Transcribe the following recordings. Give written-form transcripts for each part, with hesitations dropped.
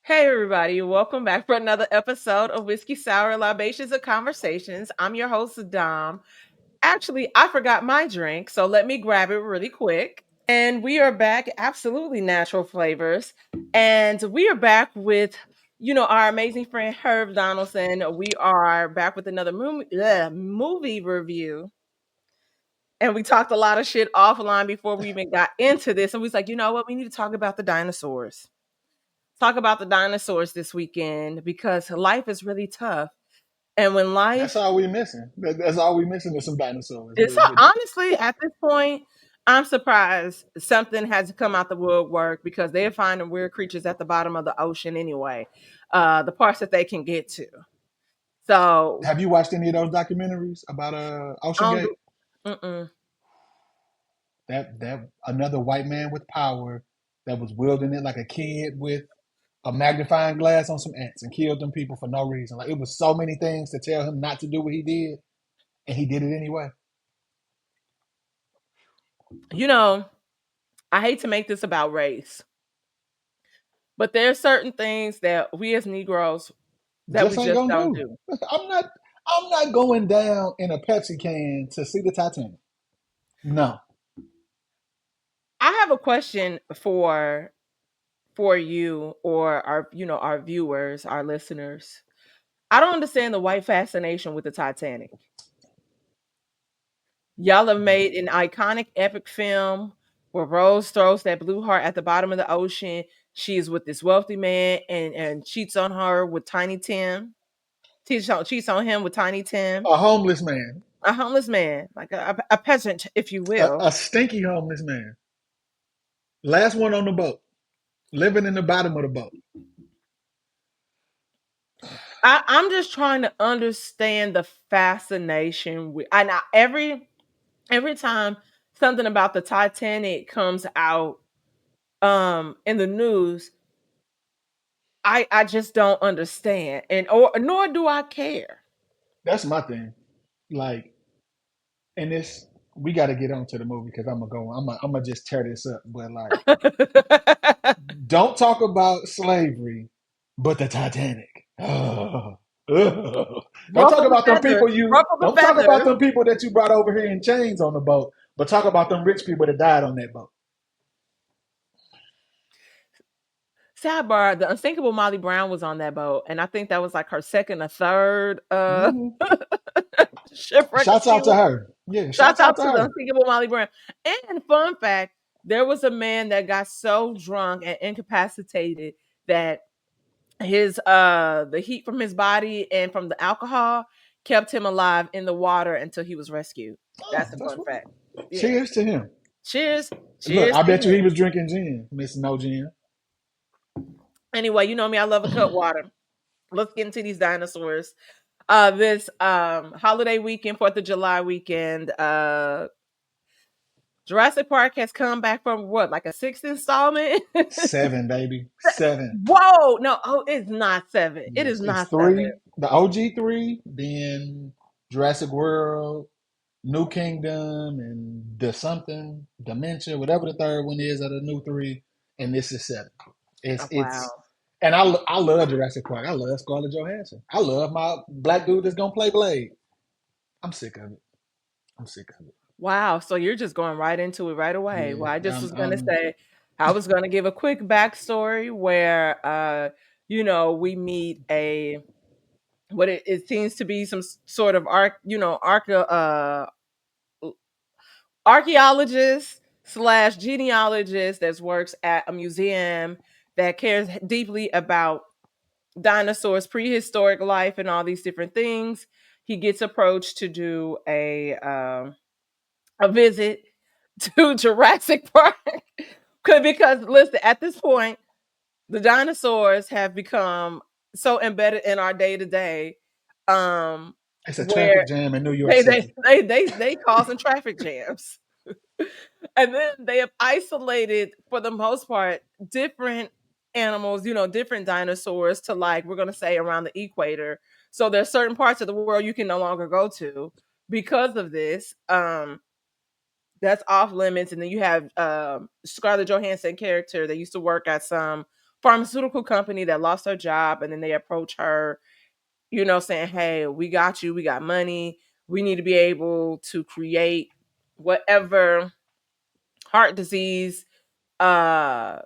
Hey everybody, welcome back for another episode of Whiskey Sour Libations and Conversations. I'm your host, Dom. Actually, I forgot my drink, so let me grab it really quick. And we are back, absolutely natural flavors. And we are back with, our amazing friend Herb Donaldson. We are back with another movie review. And we talked a lot of shit offline before we even got into this. And we was like, you know what? We need to talk about the dinosaurs. Talk about the dinosaurs this weekend because life is really tough. And when That's life all we missing. That's all we missing is some dinosaurs. is honestly at this point, I'm surprised something has come out the woodwork because they're finding weird creatures at the bottom of the ocean anyway. The parts that they can get to. So Have you watched any of those documentaries about I Ocean don't Gate? do mm-mm. That another white man with power that was wielding it like a kid with a magnifying glass on some ants and killed them people for no reason. Like it was so many things to tell him not to do what he did, and he did it anyway. You know, I hate to make this about race, but there are certain things that we as Negroes that we Just ain't just gonna don't do. do. I'm not. I'm not going down in a Pepsi can to see the Titanic. No. I have a question for you or our viewers, our listeners. I don't understand the white fascination with the Titanic. Y'all have made an iconic epic film where Rose throws that blue heart at the bottom of the ocean. She is with this wealthy man and cheats on her with Tiny Tim. Cheats on him with Tiny Tim, A homeless man, a homeless man, like a peasant, if you a, will. a stinky homeless man. Last one on the boat, living in the bottom of the boat. I'm just trying to understand the fascination with, and every time something about the Titanic comes out in the news, I just don't understand, and or nor do I care. That's my thing. Like, and this, we got to get on to the movie because I'm gonna go. I'm gonna just tear this up. But like, don't talk about slavery, but the Titanic. Don't talk Ruffle the about them feathers, people you. ruffle the Don't talk about feathers. them people that you brought over here in chains on the boat. But talk about them rich people that died on that boat. Sidebar: the unsinkable Molly Brown was on that boat, and I think that was like her second or third Hmm. shipwreck. Shouts She out to was. her. Yeah, Shouts shouts out out to to the her. unsinkable Molly Brown. And fun fact: there was a man that got so drunk and incapacitated that his the heat from his body and from the alcohol kept him alive in the water until he was rescued. Oh, That's a that's fun what. fact. Yeah. Cheers to him. Cheers. Look, Cheers I to bet you he him. was drinking gin, Miss No Gin. Anyway, you know me, I love a cut water. Let's get into these dinosaurs. This holiday weekend, 4th of July weekend, Jurassic Park has come back from what, like a sixth installment? Seven, baby. Seven. Whoa, no, oh, it's not seven. It is Yes, it's not seven. three. The OG three, then Jurassic World, New Kingdom, and the something, Dementia, whatever the third one is of the new three, and this is seven. Oh, It's wow. and I love Jurassic Park. I love Scarlett Johansson. I love my black dude that's gonna play Blade. I'm sick of it. I'm sick of it. Wow. So you're just going right into it right away. Yeah, Well, I just I'm, was gonna I'm say I was gonna give a quick backstory where we meet a what it seems to be some sort of archaeologist slash genealogist that works at a museum that cares deeply about dinosaurs, prehistoric life, and all these different things. He gets approached to do a visit to Jurassic Park because listen, at this point, the dinosaurs have become so embedded in our day to day, it's a where traffic jam in New York they they City. they they causing traffic jams. And then they have isolated, for the most part, different animals, different dinosaurs to, like, we're going to say, around the equator. So there's certain parts of the world you can no longer go to because of this. That's off limits. And then you have Scarlett Johansson character that used to work at some pharmaceutical company that lost her job, and then they approach her, saying, "Hey, we got you. We got money. We need to be able to create whatever heart disease, uh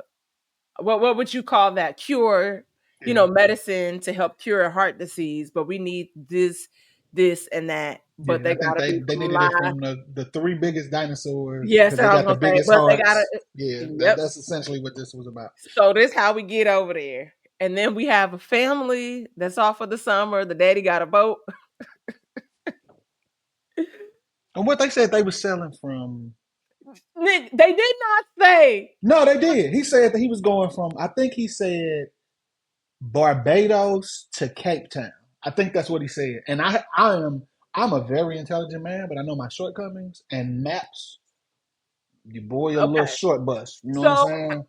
what would you call that, cure, Yeah. medicine to help cure heart disease, but we need this and that, but Yeah, they I think gotta be they from needed it live." from the three biggest dinosaurs Yes, because they I was got the gonna say, biggest but they gotta. hearts. Yeah, Yep. that's essentially what this was about. So this how we get over there. And then we have a family that's off for the summer. The daddy got a boat. And what they said they were selling from. Nick, they did not say. No, they did. He said that he was going from. I think he said Barbados to Cape Town. I think that's what he said. And I'm a very intelligent man, but I know my shortcomings and maps. Your boy a little Okay. short bus. You know what I'm So saying?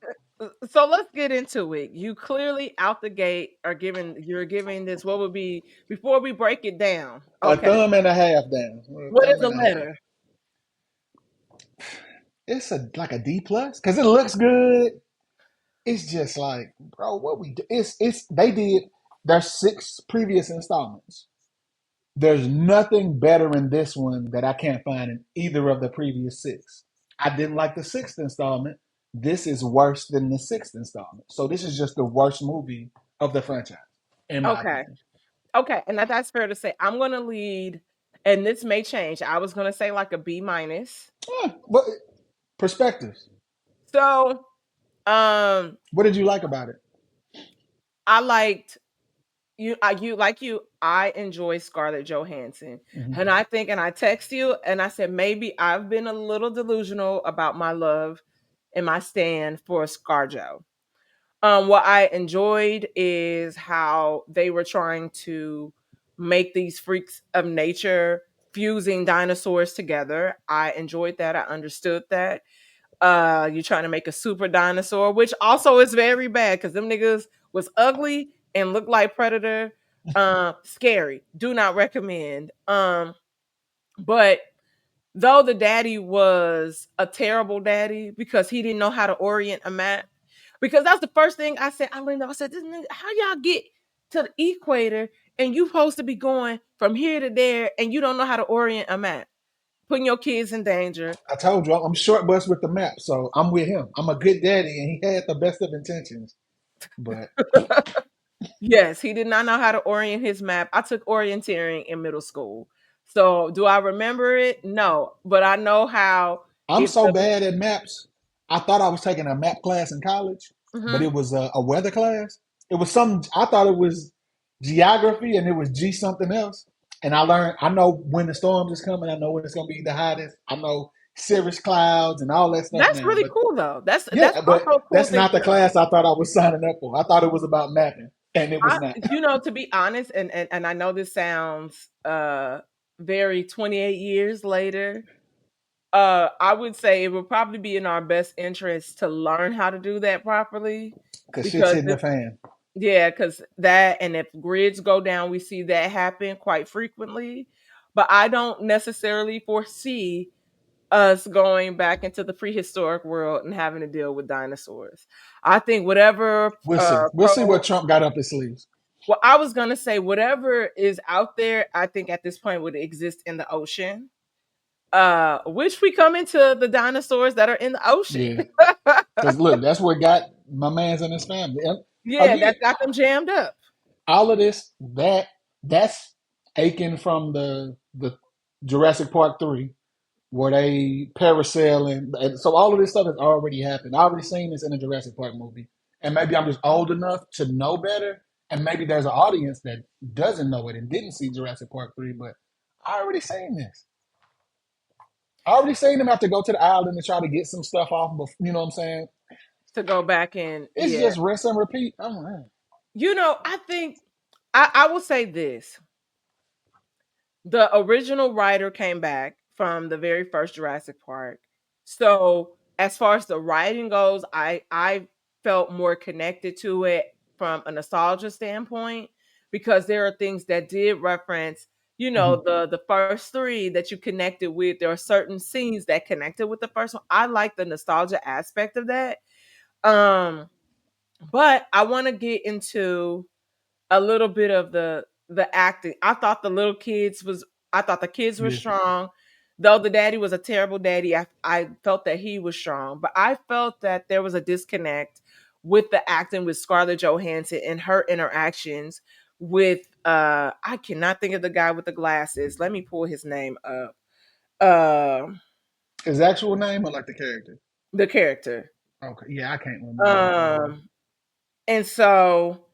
so let's get into it. You clearly out the gate you're giving this, what would be, before we break it down. A Okay. thumb and a half down. A What is thumb the and a half. letter? It's a like a D plus because it looks good. It's just like, bro, what we do? It's they did. There's six previous installments. There's nothing better in this one that I can't find in either of the previous six. I didn't like the sixth installment. This is worse than the sixth installment. So this is just the worst movie of the franchise, in my Okay. opinion. Okay. And that's fair to say. I'm gonna lead, and this may change. I was gonna say like a B minus. But perspectives. So um What did you like about it? I liked I enjoy Scarlett Johansson. Mm-hmm. And I think, and I text you and I said, maybe I've been a little delusional about my love and my stand for ScarJo. What I enjoyed is how they were trying to make these freaks of nature fusing dinosaurs together. I enjoyed that. I understood that. You're trying to make a super dinosaur, which also is very bad because them niggas was ugly and looked like Predator. Scary. Do not recommend. But though the daddy was a terrible daddy because he didn't know how to orient a map, because that's the first thing I said. I leaned up, I said, this nigga, how y'all get to the equator and you supposed to be going from here to there and you don't know how to orient a map, putting your kids in danger. I told you I'm short bus with the map, so I'm with him. I'm a good daddy, and he had the best of intentions. But Yes, he did not know how to orient his map. I took orienteering in middle school. So do I remember it? No, but I know how I'm if so the bad at maps. I thought I was taking a map class in college, but Mhm. it was a weather class. It was some. I thought it was geography, and it was G something else. And I learned. I know when the storms is coming. I know when it's gonna be the hottest. I know cirrus clouds and all that stuff That's now. really But cool though. That's yeah, but also a cool that's thing not to the know. class I thought I was signing up for. I thought it was about mapping, and it was not. To be honest, and I know this sounds very 28 years later. I would say it would probably be in our best interest to learn how to do that properly Cause shit's because hitting the fan. yeah, because that, and if grids go down, we see that happen quite frequently. But I don't necessarily foresee us going back into the prehistoric world and having to deal with dinosaurs. I think whatever We'll see. We'll see what Trump got up his sleeves. well, I was gonna say whatever is out there, I think at this point would exist in the ocean. Which we come into the dinosaurs that are in the ocean. Yeah. Because look, that's what got my man's and his family. And Yeah, again, that got them jammed up. all of this that's aching from the Jurassic Park 3 where they parasailing. And so all of this stuff has already happened. I already seen this in a Jurassic Park movie. And maybe I'm just old enough to know better. And maybe there's an audience that doesn't know it and didn't see Jurassic Park 3, but I already seen this. I already seen them have to go to the island and try to get some stuff off. You know what I'm saying? To go back and It's yeah. just rinse and repeat. Oh man. I think I will say this. The original writer came back from the very first Jurassic Park. So as far as the writing goes, I felt more connected to it from a nostalgia standpoint because there are things that did reference, Mhm. the first three that you connected with. There are certain scenes that connected with the first one. I like the nostalgia aspect of that. Um But I want to get into a little bit of the acting. I thought the kids were Yeah. strong. Though the daddy was a terrible daddy, I felt that he was strong. But I felt that there was a disconnect with the acting with Scarlett Johansson and her interactions with I cannot think of the guy with the glasses. Let me pull his name up. His actual name or like the character? The character. Okay. Yeah, I can't remember his name. Um and so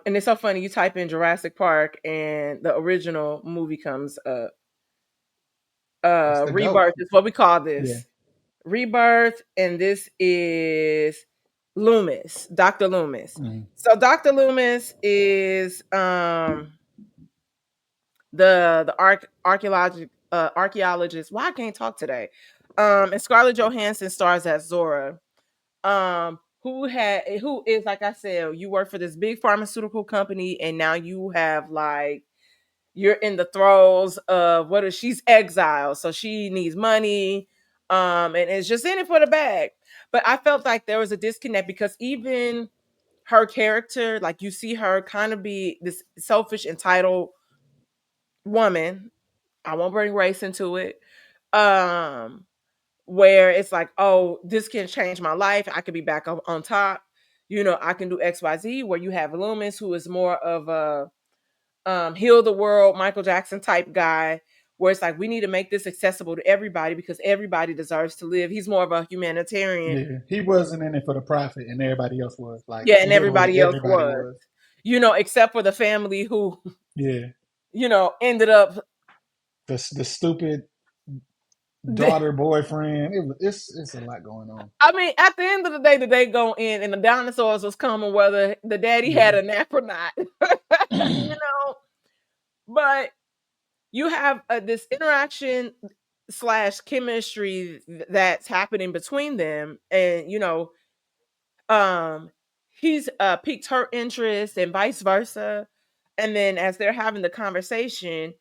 and it's so funny. You type in Jurassic Park, and the original movie comes up. That's the goat. Rebirth is what we call Yeah. this. Rebirth, and this is Loomis, Dr. Loomis. Mm. So Dr. Loomis is the archaeologist. Why I can't talk today? And Scarlett Johansson stars as Zora. Who is, like I said, you work for this big pharmaceutical company, and now you have like you're in the throes of what is she's exiled, so she needs money, and it's just in it for the bag. But I felt like there was a disconnect because even her character, like you see her kind of be this selfish, entitled woman. I won't bring race into it. Um, where it's like, oh, this can change my life. I could be back on top. I can do XYZ. Where you have Loomis, who is more of a heal the world, Michael Jackson type guy, where it's like we need to make this accessible to everybody because everybody deserves to live. He's more of a humanitarian. Yeah. He wasn't in it for the profit, and everybody else was. Like Yeah, and literally everybody else everybody was. was. Except for the family who, Yeah. ended up The stupid daughter boyfriend. It's a lot going on. I mean, at the end of the day go in and the dinosaurs was coming whether the daddy had Yeah. a nap or not. you know, but you have this interaction slash chemistry that's happening between them, and um he's piqued her interest and vice versa. And then as they're having the conversation,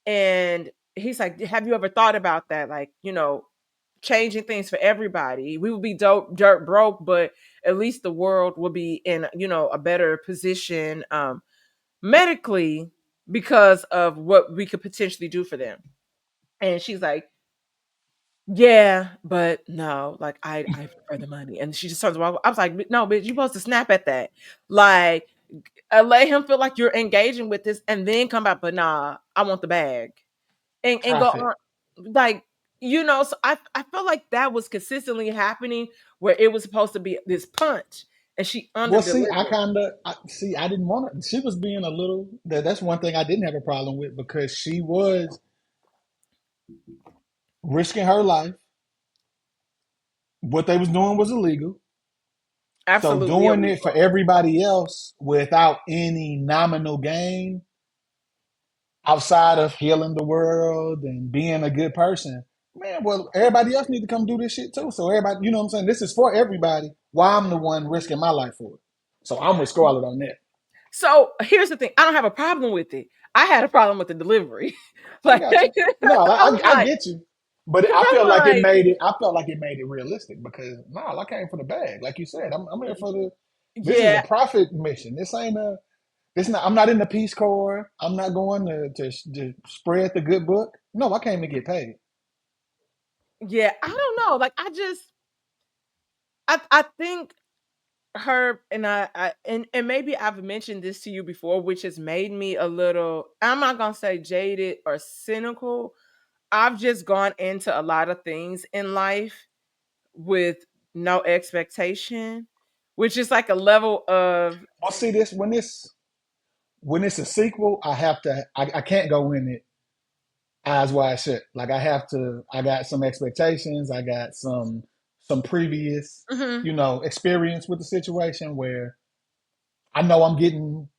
and he's like, have you ever thought about that, like, changing things for everybody? We would be dirt broke, but at least the world will be in a better position medically because of what we could potentially do for them. And she's like, yeah, but no, like I prefer the money. And she just turns around. I was like, no, bitch, you supposed to snap at that. Like, let him feel like you're engaging with this, and then come back. But nah, I want the bag, and go Profit. on. Like, so I felt like that was consistently happening, where it was supposed to be this punch, and she under Well, see, delivered. I didn't want to. She was being a little. That's one thing I didn't have a problem with because she was risking her life. What they was doing was illegal. So Absolutely doing it for illegal. everybody else without any nominal gain outside of healing the world and being a good person, man, well, everybody else need to come do this shit too. So everybody, you know what I'm saying? This is for everybody. Why I'm the one risking my life for it. So I'm with Scarlett on that. So here's the thing: I don't have a problem with it. I had a problem with the delivery. I Like, got I you. No, was I like, get you. But because I felt like I'm it like, made it. I felt like it made it realistic because no, I came for the bag. Like you said, I'm here for the. This is a yeah, profit mission. This ain't a. This not. I'm not in the Peace Corps. I'm not going to spread the good book. No, I came to get paid. yeah. I don't know. Like, I think her and and maybe I've mentioned this to you before, which has made me a little. I'm not gonna say jaded or cynical. I've just gone into a lot of things in life with no expectation, which is like a level of. Well, see this when it's a sequel, I have to. I can't go in it eyes wide shut. Like I have to. I got some expectations. I got some previous Mhm. experience with the situation where I know I'm getting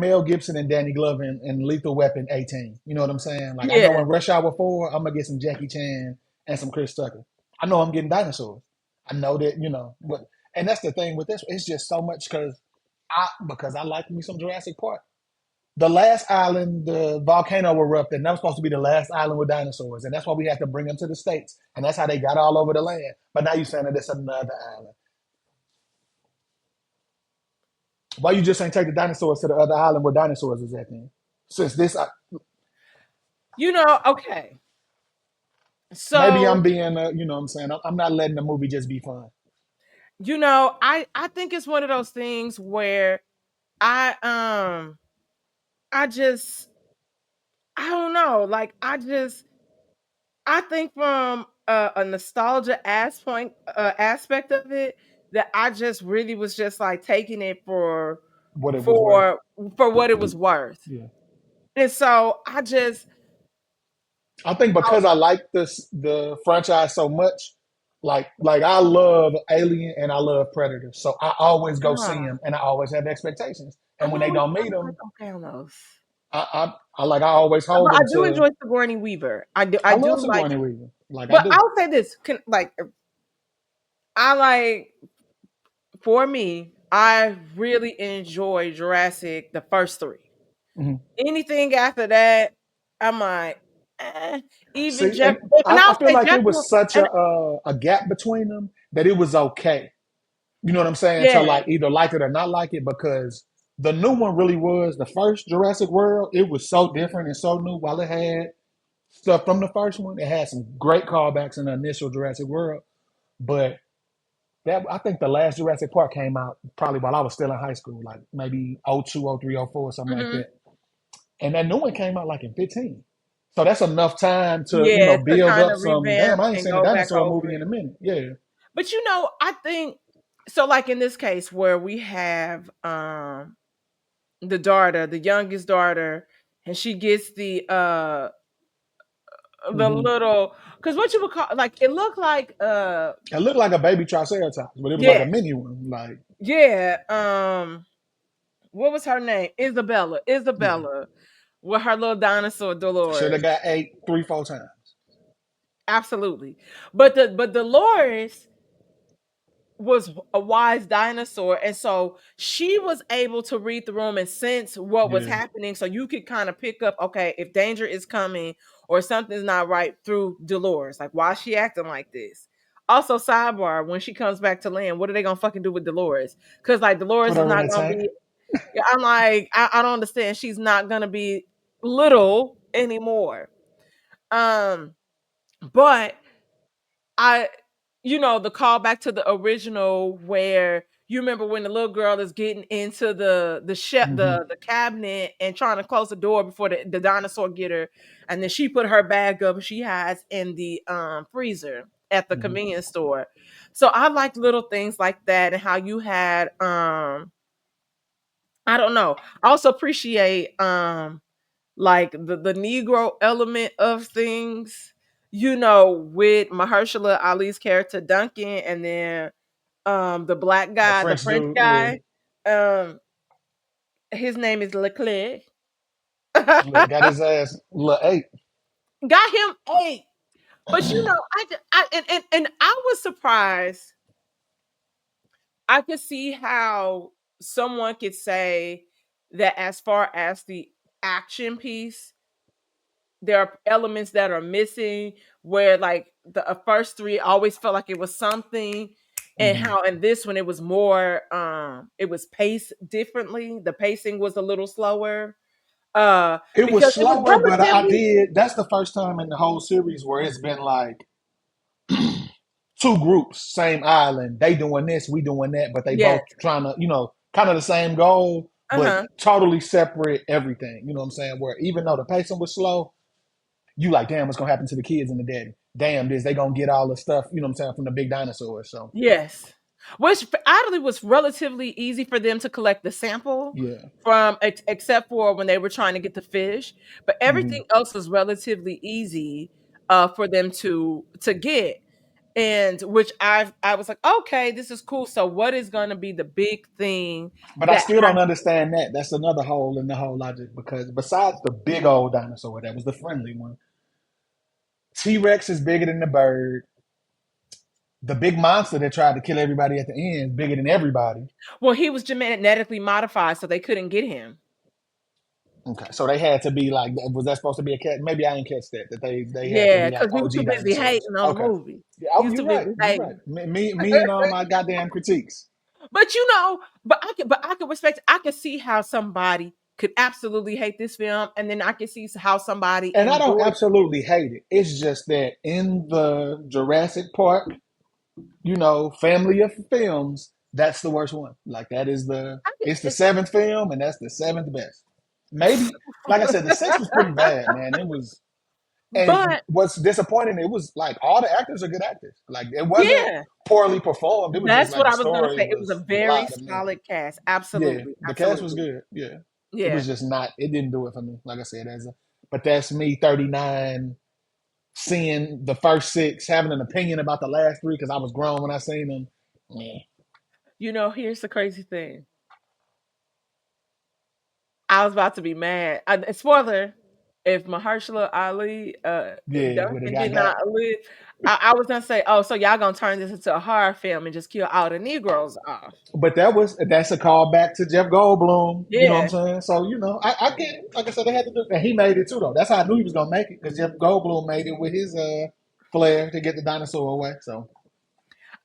Mel Gibson and Danny Glover in Lethal Weapon 18. You know what I'm saying? Like I know Yeah, in Rush Hour 4, I'm gonna get some Jackie Chan and some Chris Tucker. I know I'm getting dinosaurs. I know that, but and that's the thing with this. It's just so much because I like me some Jurassic Park. The last island, the volcano erupted, and that was supposed to be the last island with dinosaurs, and that's why we had to bring them to the states, and that's how they got all over the land. But now you're saying that it's another island. Why you just ain't take the dinosaurs to the other island where dinosaurs is at then? Since this, Okay. maybe I'm So, being, what I'm saying, I'm not letting the movie just be fun. I think it's one of those things where I I just I don't know, like I think from a nostalgia aspect of it, that I just really was just like taking it What it was worth. for for what it was worth. Yeah. And so I just I think I, because I like the franchise so much, like I love Alien and I love Predator, so I always go see ah, them and I always have expectations. And I'm when they always don't meet kind of like them, okay on those. I always hold But I them do to. enjoy Sigourney Weaver. I I do love like, Sigourney Weaver, like I but do. I'll say this, I like for me, I really enjoy Jurassic the first three. Mhm. Anything after that, I'm like, eh. Even See, Jeff, and and I I'll feel say like Jeff, it was such and a gap between them that it was okay. You know what I'm saying? To yeah, like either like it or not like it because the new one really was the first Jurassic World. It was so different and so new. While it had stuff from the first one, it had some great callbacks in the initial Jurassic World. But that I think the last Jurassic Park came out probably while I was still in high school, like maybe '02, '03, '04, something like hmm that. And that new one came out like in 15. So that's enough time to, yeah, to build kind up of some revamp damn, I ain't and seen a go back dinosaur over movie in it. a minute. Yeah. But I think so. Like in this case, where we have the daughter, the youngest daughter, and she gets the Hmm. little, because what you would call, like, it looked like It looked like a baby Triceratops, but it was like a yeah, mini one. Like, yeah, what was her name? yeah. Isabella, with her little dinosaur Should have Dolores. got ate 3, 4 times. Absolutely. But Dolores was a wise dinosaur, and so she was able to read the room and sense what was Yeah. happening, so you could kind of pick up, okay, if danger is coming or something's not right through Dolores, like why is she acting like this. Also, sidebar, when she comes back to land, what are they gonna fucking do with Dolores? Because like Put Dolores is her in not a gonna tank. be, yeah, I'm like, I don't understand, she's not gonna be little anymore. um but I, the call back to the original, where you remember when the little girl is getting into Hmm. the cabinet and trying to close the door before the dinosaur get her, and then she put her bag up and she hides in the freezer at the Hmm. convenience store. So I like little things like that, and how you had I don't know. I also appreciate like the Negro element of things, with Mahershala Ali's character Duncan, and then the black The guy, the French French dude, yeah. guy, um, his name is Leclerc. Look, got his ass little 8. Got him eight. But and I was surprised. I could see how someone could say that as far as the action piece, there are elements that are missing, where like the first three always felt like it was something, and Hmm. how in this one it was more, it was paced differently, the pacing was a little slower, It was because it was slower, but I relatively, did. That's the first time in the whole series where it's been like two groups, same island. They doing this, we doing that, but they yes, both trying to, kind of the same goal, but uh-huh, totally separate everything. You know what I'm saying? Where even though the pacing was slow, you like, damn, what's gonna happen to the kids and the daddy? Damn, this they gonna get all the stuff, you know what I'm saying, from the big dinosaurs. So yes, which oddly was relatively easy for them to collect the sample yeah. from, except for when they were trying to get the fish, but Hmm. everything else was relatively easy for them to get. And which I was like, okay, this is cool. So what is going to be the big thing But I that still has, don't understand that. That's another hole in the whole logic because besides the big old dinosaur that was the friendly one, T Rex is bigger than the bird. The big monster that tried to kill everybody at the end is bigger than everybody. well, he was genetically modified, so they couldn't get him. Okay, so they had to be like, was that supposed to be a cat? Maybe I didn't catch that. That they had to Yeah, be like because we were OG too busy dinosaurs. hating on the Okay, movie. yeah, He oh, was too you're right. busy You're right. hating. Me and all my goddamn critiques. But you know, but I can respect. I can see how somebody could absolutely hate this film, and then I can see how somebody And I don't enjoyed. absolutely hate it. It's just that in the Jurassic Park, family of films, that's the worst one. Like that is it's the seventh film, and that's the seventh best. Maybe, like I said, the sixth was pretty bad, man. It was, and But what's disappointing, it was like all the actors are good actors. Like it wasn't yeah, poorly performed. It was just that's like what the I was gonna story say. It was a was very blah to me. solid cast. Yeah, Absolutely, the cast was absolutely. good. Yeah, it Yeah. was just not. It didn't do it for me. Like I said, but that's me, 39, seeing the first six, having an opinion about the last three because I was grown when I seen them. Yeah, You know, here's the crazy thing. I was about to be mad. Spoiler: if Mahershala Ali, yeah, would have Duncan did got. not live, I was gonna say, oh, so y'all gonna turn this into a horror film and just kill all the Negroes off? But that's a callback to Jeff Goldblum. You know what I'm Yeah, saying? So I get it. Like I said, they had to do, and he made it too though. That's how I knew he was gonna make it because Jeff Goldblum made it with his flair to get the dinosaur away. So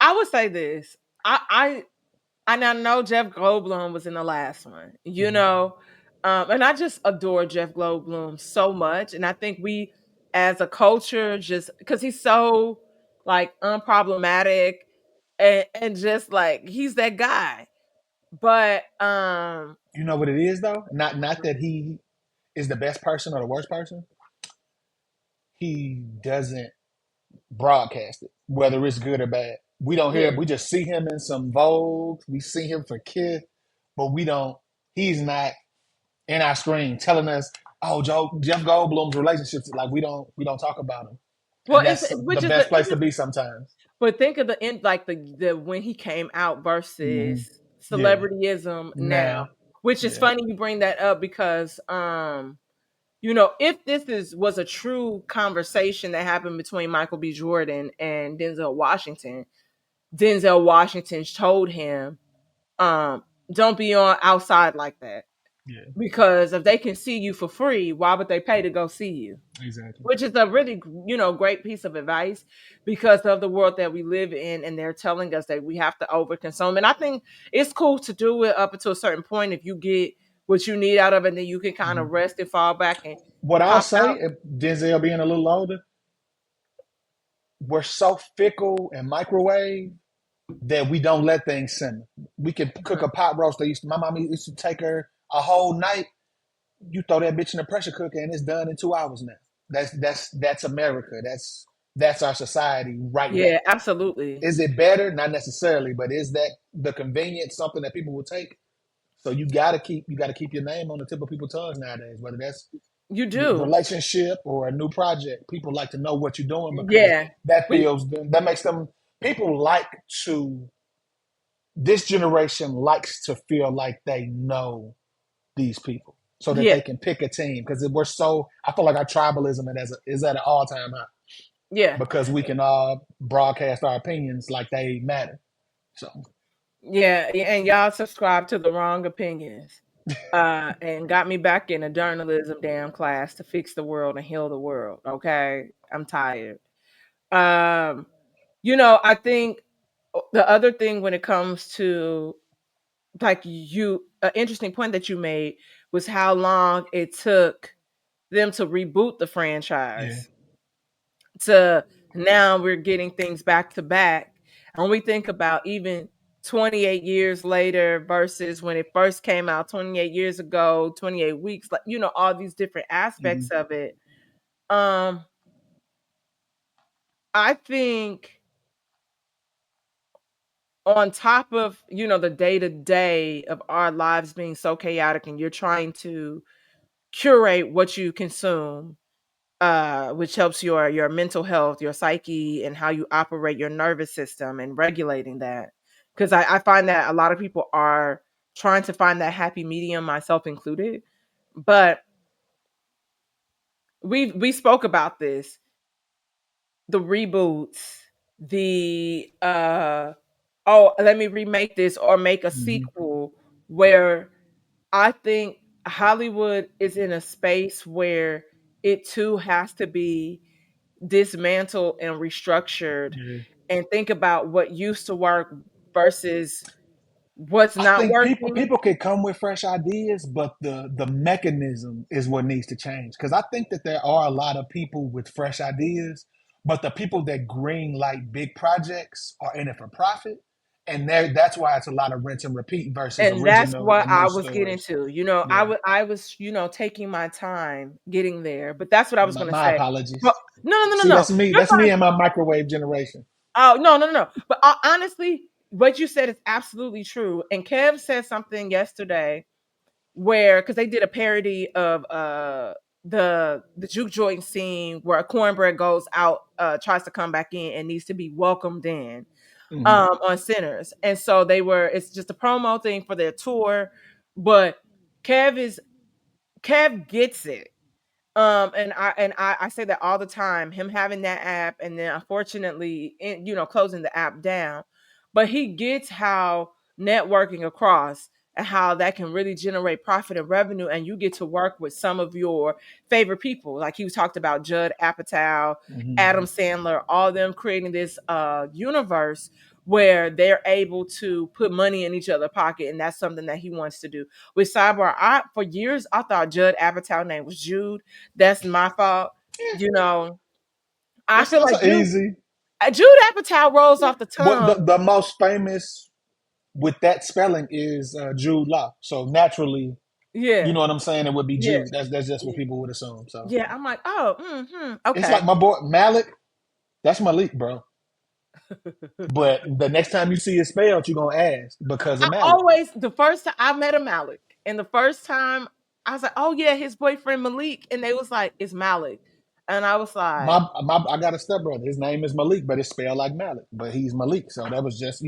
I would say this. I and I know Jeff Goldblum was in the last one. You mhm. know, and I just adore Jeff Goldblum so much, and I think we, as a culture, just because he's so like unproblematic and just like he's that guy. But You know what it is though? Not that he is the best person or the worst person. He doesn't broadcast it, whether it's good or bad. We don't hear. yeah, We just see him in some Vogue. We see him for Kith, but we don't. He's not in our screen telling us, "Oh, Jeff Goldblum's relationships." Like we don't talk about him, well, and it's that's the which is best the place to interest. be sometimes. But think of the end, like the when he came out Hmm. versus Yeah. celebrityism now, Now. which is Yeah. funny you bring that up because you know, if this is was a true conversation that happened between Michael B. Jordan and Denzel Washington told him, um, don't be on outside like that. Yeah. Because if they can see you for free, why would they pay to go see you? Exactly. Which is a really, great piece of advice because of the world that we live in, and they're telling us that we have to overconsume. And I think it's cool to do it up until a certain point. If you get what you need out of it, then you can kind Hmm. of rest and fall back and What I'll pop say, out. if Denzel being a little older, we're so fickle and microwave that we don't let things simmer. We can cook Mhm. a pot roast. My mom used to take her a whole night. You throw that bitch in the pressure cooker and it's done in 2 hours now. That's America. That's our society right now. Yeah, absolutely. Is it better? Not necessarily, but is that the convenience something that people will take? So you gotta keep your name on the tip of people's tongues nowadays, whether that's You your do. relationship or a new project. People like to know what you're doing because Yeah. that We feels that makes them people like to this generation likes to feel like they know these people so that yeah, they can pick a team because we're so I feel like our tribalism is at an all-time high yeah. because we can all broadcast our opinions like they matter. So Yeah, and y'all subscribe to the wrong opinions. And got me back in a journalism damn class to fix the world and heal the world. Okay. I'm tired. Um, I think the other thing when it comes to like an interesting point that you made was how long it took them to reboot the yeah. franchise to now we're getting things back to back. And we think about even 28 years later versus when it first came out 28 years ago, 28 weeks, like all these different Hmm. aspects of it. Um, I think on top of, the day to day of our lives being so chaotic and you're trying to curate what you consume, which helps your mental health, your psyche, and how you operate your nervous system and regulating that. Because I find that a lot of people are trying to find that happy medium, myself included. But we spoke about this, the reboots, the oh, let me remake this or make a Hmm. sequel where I think Hollywood is in a space where it too has to be dismantled and restructured Yeah. and think about what used to work versus what's I not think people working. people can come with fresh ideas, but the mechanism is what needs to change. Because I think that there are a lot of people with fresh ideas, but the people that green light big projects are in it for profit, and that's why it's a lot of rinse and repeat versus And that's original what and new I was getting stories. to. Yeah, I was, taking my time getting there, but that's what I was going to my say. But apologies. no, no, no, no, See, no. that's me. You're That's me fine. and my microwave generation. Oh, no, no, no, no. But honestly, what you said is absolutely true. And Kev said something yesterday where, because they did a parody of the juke joint scene where a cornbread goes out, tries to come back in and needs to be welcomed in, Hmm. on Sinners. And so it's just a promo thing for their tour, but Kev is Kev gets it. And I say that all the time, him having that app and then unfortunately closing the app down. But he gets how networking across and how that can really generate profit and revenue, and you get to work with some of your favorite people. Like he was talked about Judd Apatow, Hmm. Adam Sandler, all of them creating this universe where they're able to put money in each other's pocket, and that's something that he wants to do. With Sidebar, for years I thought Judd Apatow name was Jude. That's my fault. Yeah, You know, I that's feel that's like a easy. Jude Apatow rolls Yeah. off the What tongue. the most famous with that spelling is Jude Law. So naturally, you Yeah, know what I'm saying? It would be yeah, Jude. That's just what yeah. people would assume. So Yeah, I'm like, oh, it's okay. like my boy Malik. That's Malik, bro. But the next time you see it spelled, you're gonna ask because of I Malik. always the first time I met a Malik, and the first time I was like, oh yeah, his boyfriend Malik, and they was like, it's Malik, and I was like, I got a stepbrother. His name is Malik, but it's spelled like Malik. But he's Malik. So that was just,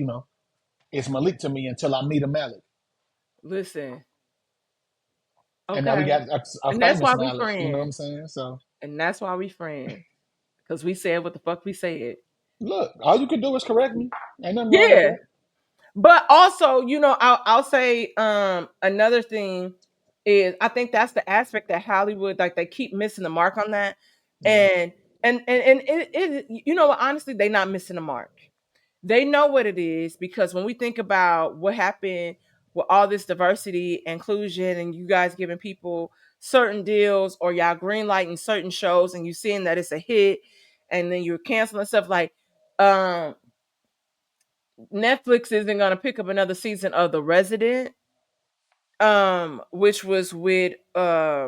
it's Malik to me until I meet a Malik. listen, And now we okay, got a and that's famous why we Malik. You know what I'm friends, saying? So and that's why we friends, because we said what the fuck we said. look, all you can do is correct me. Ain't nothing wrong with Yeah. that. But also, I'll say another thing is I think that's the aspect that Hollywood, like, they keep missing the mark on that. Yeah. And honestly, they're not missing the mark. They know what it is, because when we think about what happened with all this diversity, inclusion, and you guys giving people certain deals, or y'all greenlighting certain shows and you seeing that it's a hit, and then you're canceling stuff like, um Netflix isn't going to pick up another season of The Resident, which was with My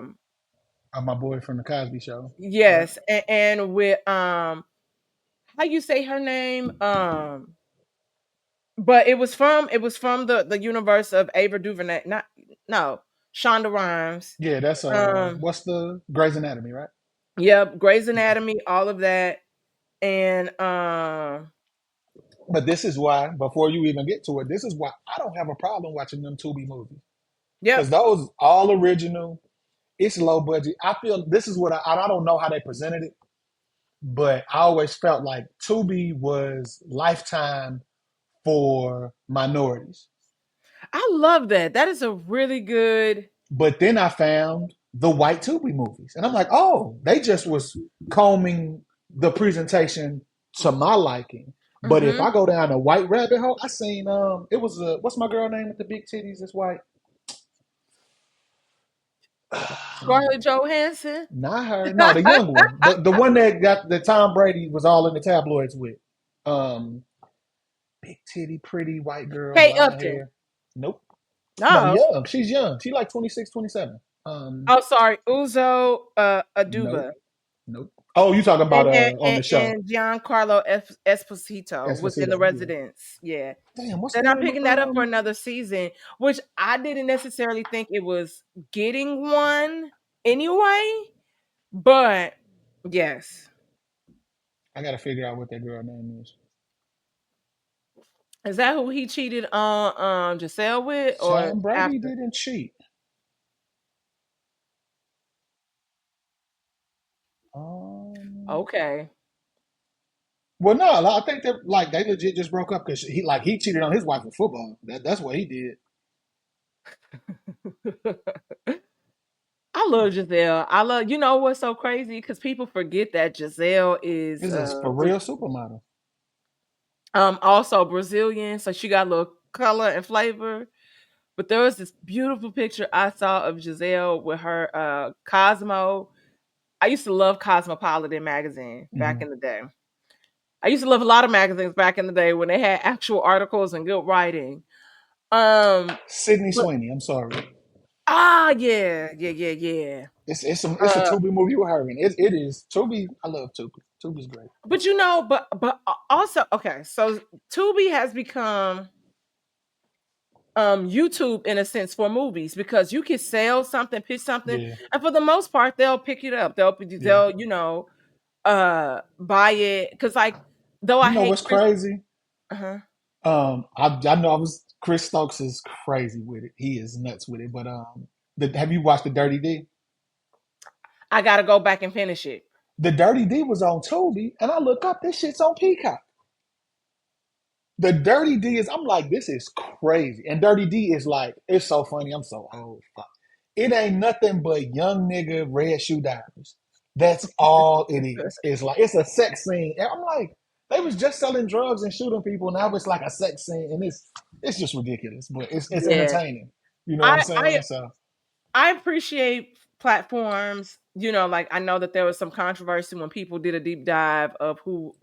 boy from the Cosby Show. Right. yes, and with how you say her name, but it was from the universe of Ava DuVernay, not, no, Shonda Rhimes, Yeah, that's um what's the Grey's Anatomy, right? yep, Grey's Yeah. Anatomy, all of that. And But this is why, before you even get to it, this is why I don't have a problem watching them Tubi movies. Because yep, those all original, it's low budget. I feel this is what I don't know how they presented it, but I always felt like Tubi was Lifetime for minorities. I love that. That is a really good. But then I found the white Tubi movies, and I'm like, oh, they just was combing the presentation to my liking. But if Mhm. I go down a white rabbit hole, I seen it was what's my girl name with the big titties? That's white. Scarlett Johansson. Not her. No, the young one. The one that got the Tom Brady was all in the tabloids with. Um, big titty, pretty white girl, Kate blonde Upton. hair. Nope. No, No. young. She's young. She like 26, 27. Oh, sorry, Uzo Nope. Aduba, Nope. Oh, you talking about and and on and, the show. and Giancarlo Esposito was in the Esposito, yeah. Residence. Yeah, Damn, what's they're the not name of picking that up for another season, which I didn't necessarily think it was getting one anyway. But yes, I gotta figure out what that girl name is. is that who he cheated on Giselle with, or Tom Brady after? didn't cheat. Um, Okay. well, no, I think that like they legit just broke up because he cheated on his wife with football. That's what he did. I love Giselle. I love, what's so crazy? Because people forget that Giselle is This is for real supermodel. also Brazilian, so she got a little color and flavor. But there was this beautiful picture I saw of Giselle with her Cosmo. I used to love Cosmopolitan magazine back Hmm. in the day. I used to love a lot of magazines back in the day when they had actual articles and good writing. Um, Sydney but Sweeney. I'm sorry. yeah, yeah, yeah, yeah. It's a Uh, Tubi movie with her in it. It is Tubi. I love Tubi. Tubi's great. but also okay, so Tubi has become YouTube in a sense for movies because you can sell something, pitch something, Yeah, and for the most part they'll pick it up. yeah. They'll buy it because like though I You know hate what's Chris. crazy? Uh-huh. I know I was Chris Stokes is crazy with it. He is nuts with it. But have you watched the Dirty D? I gotta go back and finish it. The Dirty D was on Tubi, and I look up this shit's on Peacock. The Dirty D is, I'm like, this is crazy. And Dirty D is like, it's so funny. I'm so old. Fuck. It ain't nothing but young nigga red shoe diamonds. That's all it is. It's like, it's a sex scene. And I'm like, they was just selling drugs and shooting people. Now it's like a sex scene. And it's just ridiculous, but it's Yeah, entertaining. You know what I'm I I saying? So, I appreciate platforms. Like I know that there was some controversy when people did a deep dive of who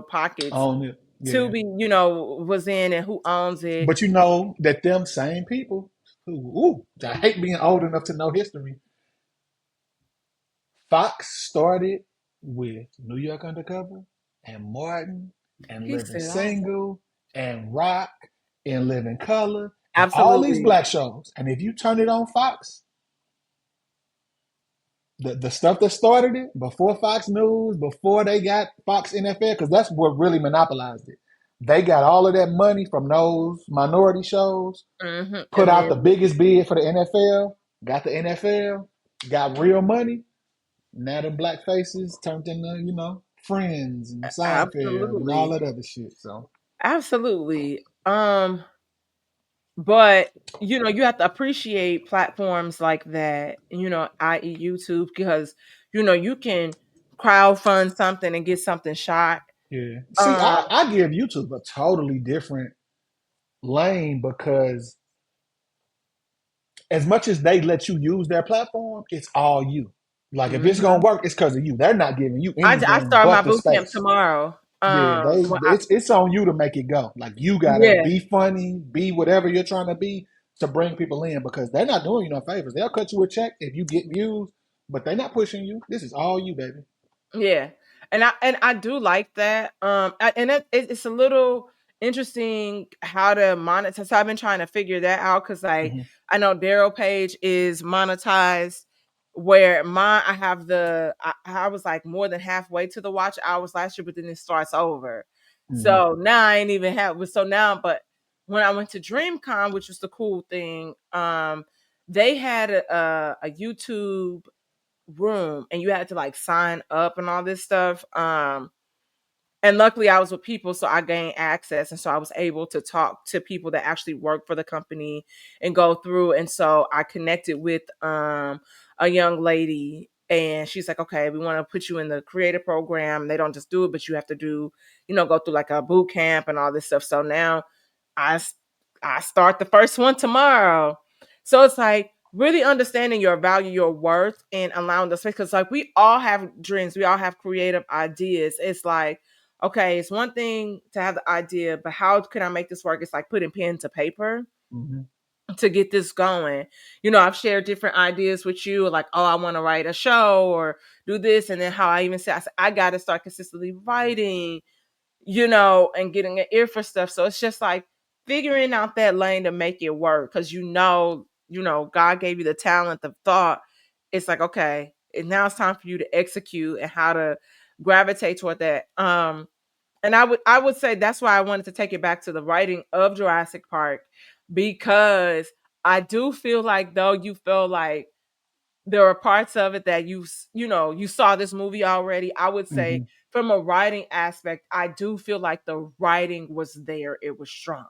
pockets on it. Yeah. Tubi was in and who owns it. But you know that them same people who, I hate being old enough to know history. Fox started with New York Undercover and Martin and He Living said, "I Single and Rock and Living Color and all these absolutely." black shows. And if you turn it on Fox, the stuff that started it before Fox News, before they got Fox NFL, because that's what really monopolized it. They got all of that money from those minority shows, put And out then the biggest bid for the NFL, got the NFL, got real money. Now the black faces turned into, Friends and Seinfeld and all absolutely, that other shit. So absolutely. But you have to appreciate platforms like that, i.e. YouTube, because you can crowd fund something and get something shot. yeah. See, Um, I give YouTube a totally different lane because as much as they let you use their platform, it's all you. Like if it's gonna mhm. work, it's because of you. They're not giving you I anything start my but the boot camp space. tomorrow. Yeah, Well, it's on you to make it go. Like you gotta yeah, be funny, be whatever you're trying to be to bring people in because they're not doing you no favors. They'll cut you a check if you get views, but they're not pushing you. This is all you, baby. yeah, and I do like that. It's a little interesting how to monetize. So I've been trying to figure that out because like Hmm. I know Daryl Page is monetized. Where I have I was like more than halfway to the watch hours last year, but then it starts over. Hmm. So now I ain't even have so now, but when I went to DreamCon, which was the cool thing, they had a YouTube room and you had to like sign up and all this stuff. And luckily I was with people, so I gained access, and so I was able to talk to people that actually work for the company and go through. And so I connected with a young lady, and she's like, okay, we want to put you in the creative program. They don't just do it, but you have to do, go through like a boot camp and all this stuff. So now I s- I start the first one tomorrow. So it's like really understanding your value, your worth, and allowing the space, because like we all have dreams, we all have creative ideas. It's like, okay, it's one thing to have the idea, but how can I make this work? It's like putting pen to paper Hmm. to get this going. I've shared different ideas with you, like, oh, I want to write a show or do this. And then how I even said, I got to start consistently writing, and getting an ear for stuff. So it's just like figuring out that lane to make it work. Cause God gave you the talent, the thought. It's like, okay, and now it's time for you to execute and how to gravitate toward that. And I would say that's why I wanted to take it back to the writing of Jurassic Park, because I do feel like though you feel like there are parts of it that you saw this movie already. I would say Hmm. from a writing aspect, I do feel like the writing was there. It was strong.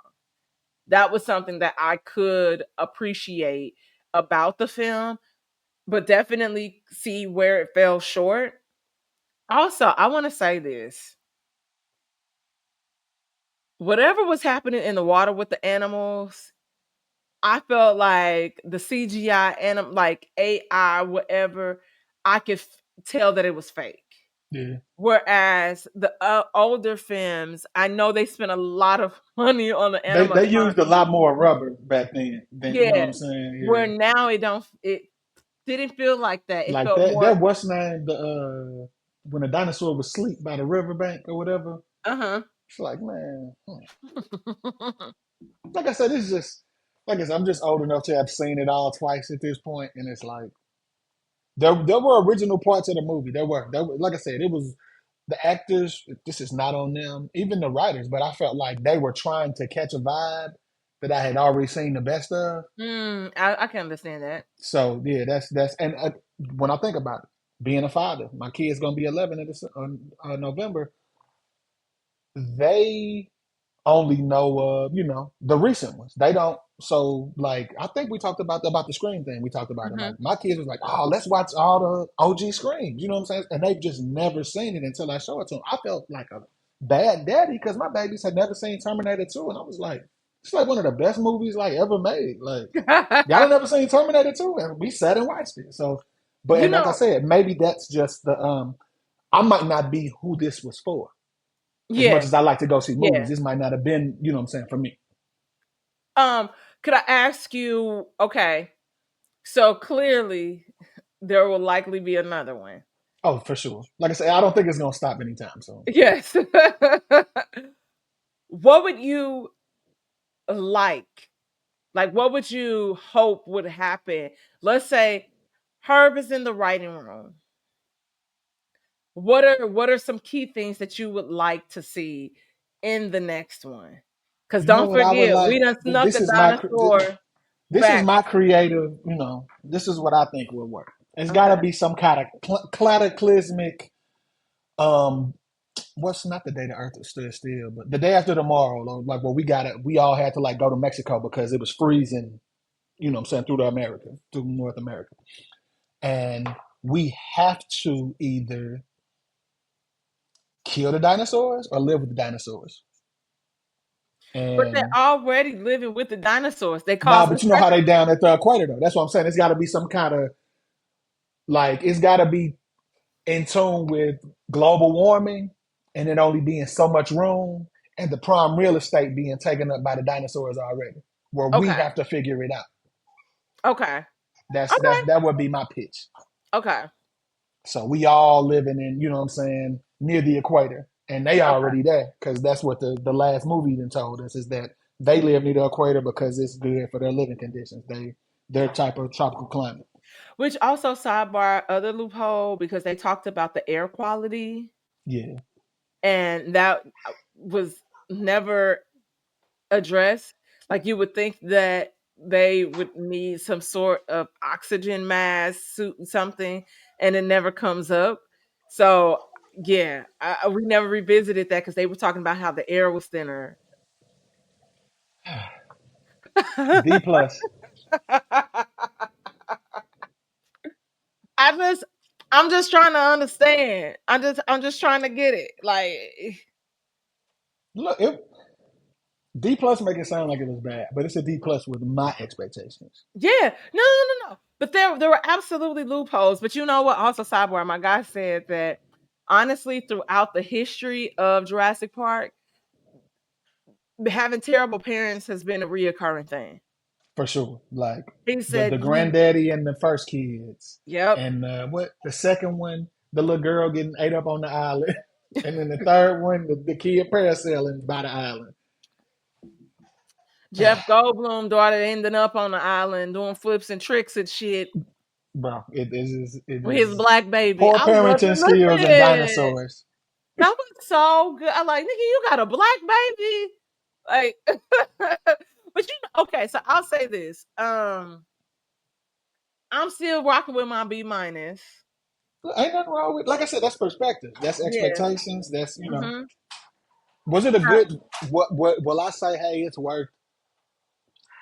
That was something that I could appreciate about the film, but definitely see where it fell short. Also, I want to say this. whatever was happening in the water with the animals, I felt like the CGI like AI, whatever, I could tell that it was fake. Yeah. Whereas the older films, I know they spent a lot of money on the They animatronic. used a lot more rubber back then than you know what Yeah, I'm saying? where Yeah. now it didn't feel like that. It Like felt that more. that what's name the when a dinosaur was asleep by the riverbank or whatever. Uh huh. It's like, man, like I said, it's just like I said, I'm just old enough to have seen it all twice at this point, and it's like there were original parts of the movie. There were like I said, it was the actors. This is not on them, even the writers, but I felt like they were trying to catch a vibe that I had already seen the best of. I can understand that. So yeah, that's and when I think about it, being a father, my kid's gonna be 11 in this, November. They only know the recent ones. They don't. So like, I think we talked about the Scream thing. We talked about it. Hmm. Like my kids was like, oh, let's watch all the OG Screams. You know what I'm saying? And they've just never seen it until I show it to them. I felt like a bad daddy because my babies had never seen Terminator 2, and I was like, it's like one of the best movies like ever made. Like y'all ain't never seen Terminator 2, and we sat and watched it. So, but You and like I know, said, maybe that's just the I might not be who this was for. As much yeah, as I like to go see movies, yeah. this might not have been, you know what I'm saying, for me. Um, could I ask you? Okay, so clearly there will likely be another one. Oh, for sure. Like I said, I don't think it's gonna stop anytime soon. Yes. What would you like? Like, what would you hope would happen? Let's say Herb is in the writing room. What are some key things that you would like to see in the next one? Because You know don't what I would forget, like? we done snuck This a is my dinosaur this is back. my creative. This is what I think will work. It's got to Okay. be some kind of cataclysmic. Um, what's not the day the Earth stood still, but the day after tomorrow, like where we all had to like go to Mexico because it was freezing. You know, what I'm saying through North America, and we have to either kill the dinosaurs or live with the dinosaurs. But they're And already living with the dinosaurs. They nah, causing but you know how stress. they down at the equator though. That's what I'm saying. It's got to be some kind of like it's got to be in tune with global warming, and it only being so much room, and the prime real estate being taken up by the dinosaurs already, where we Okay. have to figure it out. Okay. That's Okay. that would be my pitch. Okay. So we all living in, you know what I'm saying, near the equator, and they Okay. already there because that's what the last movie even told us is that they live near the equator because it's good for their living conditions. Their type of tropical climate. Which also sidebar other loophole because they talked about the air quality Yeah. and that was never addressed. Like you would think that they would need some sort of oxygen mask suit and something, and it never comes up. So yeah, we never revisited that because they were talking about how the air was thinner. D plus. I just, I'm just trying to understand. I'm just trying to get it. Like, Look, D plus make it sound like it was bad, but it's a D plus with my expectations. yeah, no, no, no, no. But there were absolutely loopholes. But you know what? Also, sidebar, my guy said that honestly, throughout the history of Jurassic Park, having terrible parents has been a reoccurring thing. For sure. Like He the said he, granddaddy and the first kids, yep, and what the second one, the little girl getting ate up on the island, and then the third one, the kid parasailing by the island. Jeff Goldblum daughter ending up on the island doing flips and tricks and shit Bro, it with his is black baby. poor I wasn't parenting skills and listen. dinosaurs. That was so good. I'm like, nigga, you got a black baby. Like, but okay. So I'll say this. I'm still rocking with my B minus. Ain't nothing wrong with, like I said, that's perspective. That's Yeah. expectations. That's, Hmm. was it a good, what, will I say, hey, it's worth,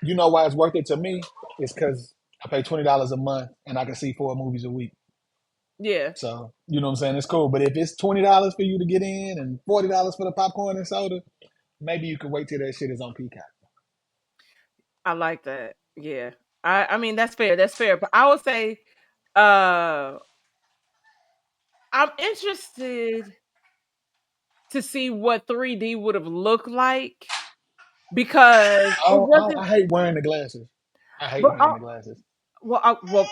you know why it's worth it to me? It's because I pay $20 a month and I can see 4 movies a week. Yeah. So, you know what I'm saying? It's cool. But if it's $20 for you to get in and $40 for the popcorn and soda, maybe you could wait till that shit is on Peacock. I like that. Yeah. I mean that's fair. That's fair. But I would say uh I'm interested to see what 3D would have looked like because it Oh, oh, wasn't. I hate wearing the glasses. I hate But wearing the glasses. well,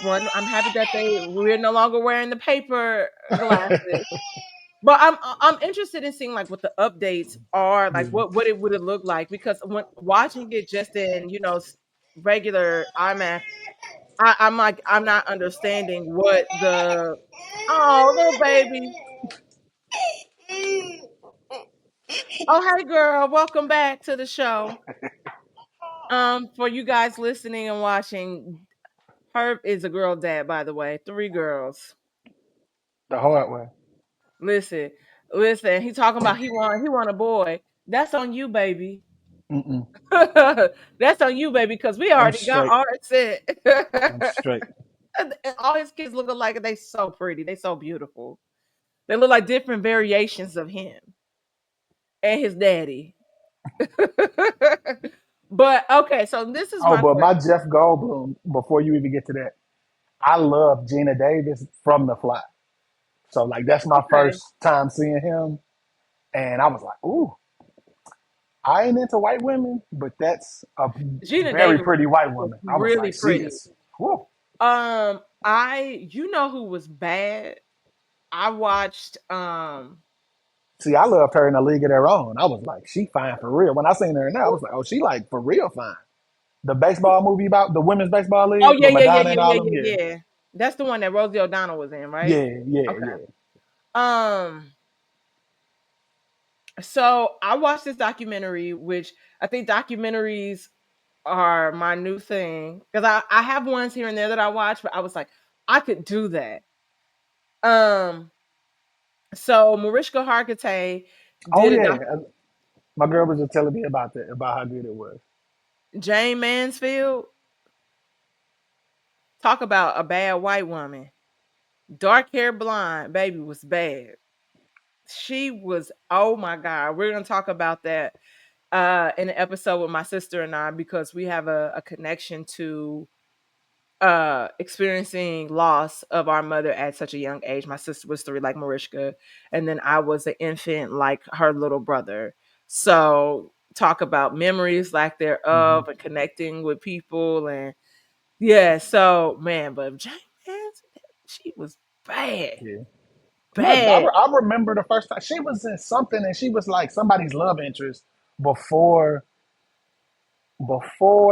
one, I'm happy that we're no longer wearing the paper glasses. But I'm interested in seeing like what the updates are, like Yeah. what it would have looked like because when watching it just in regular IMAX, I'm like I'm not understanding what the oh little baby. Oh hey girl, welcome back to the show. For you guys listening and watching, Herb is a girl dad, by the way. 3 girls. The hard way. Listen, listen. He talking about he want a boy. That's on you, baby. Mm-mm. That's on you, baby, because we I'm already got straight. ours set. I'm straight. And all his kids look alike, and they so pretty. They so beautiful. They look like different variations of him and his daddy. But okay, so this is Oh, my but my question. Jeff Goldblum, before you even get to that, I love Gina Davis from The Fly. So, like, that's my Okay, first time seeing him. And I was like, ooh, I ain't into white women, but that's a Gina very Davis pretty white was woman. I was really like, she pretty. is. Whew. I you know who was bad? I watched See, I loved her in A League of Their Own. I was like, she fine for real. When I seen her now, I was like, oh, she like for real fine. The baseball movie about the women's baseball oh league yeah, with yeah, yeah, Madonna yeah, and all yeah, of them. yeah, Yeah, yeah. That's the one that Rosie O'Donnell was in, right? yeah, yeah, Okay. yeah. Um, so I watched this documentary, which I think documentaries are my new thing. Because I have ones here and there that I watch, but I was like, I could do that. Um, so Mariska Hargitay Oh did a yeah, my girl was just telling me about that, about how good it was. Jane Mansfield, talk about a bad white woman. Dark hair blonde, baby was bad. She was, oh my God. We're gonna talk about that in an episode with my sister and I because we have a connection to experiencing loss of our mother at such a young age. My sister was 3 like Mariska, and then I was an infant like her little brother. So talk about memories like Hmm. thereof and connecting with people and yeah, so man, but Jane Manson, she was bad. Yeah, Bad. I remember the first time she was in something, and she was like somebody's love interest before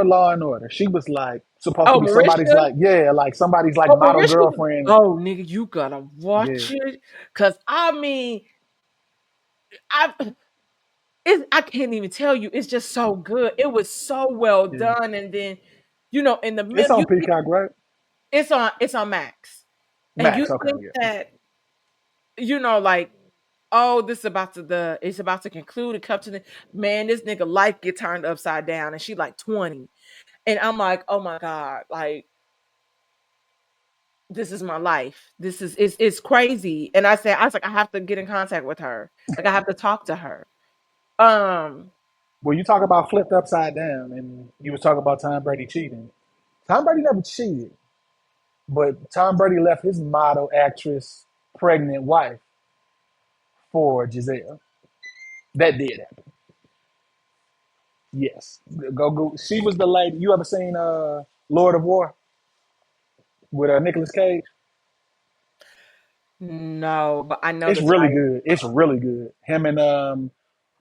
Law and Order. She was like supposed to Oh, be somebody's Mariska? like yeah, like somebody's like Oh, model Mariska. girlfriend. Oh, nigga, you gotta Yeah, watch it. Cause I mean, I I can't even tell you. It's just so good. It was so well yeah. done. And then, in the It's middle, on Peacock, right? it's on Max. And you Max. Okay, think yeah. that, like, oh, this is about to it's about to conclude and come to the man, this nigga life get turned upside down and she like 20. And I'm like, oh my God, like this is my life. This is it's crazy. And I was like, I have to get in contact with her. Like I have to talk to her. Um, Well, you talk about flipped upside down, and you was talking about Tom Brady cheating. Tom Brady never cheated, but Tom Brady left his model actress pregnant wife for Giselle. That did happen. Yes. Go go. She was the lady. You ever seen Lord of War with Nicolas Cage? no, but I know It's the really title. good. It's really good. Him and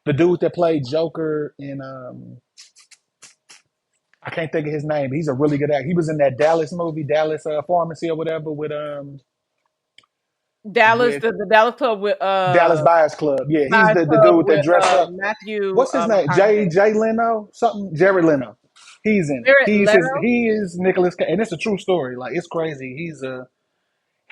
the dude that played Joker in I can't think of his name. But he's a really good actor. He was in that Dallas movie, Dallas Pharmacy or whatever, Dallas, with the Dallas Club with Dallas Buyers Club. Yeah, he's Guys the Club dude that with dressed up. Matthew What's his name? McConaughey. Jay Leno something. Jerry Leno. He's in it. Jared Leto? He is Nicholas Cage, and it's a true story. Like it's crazy.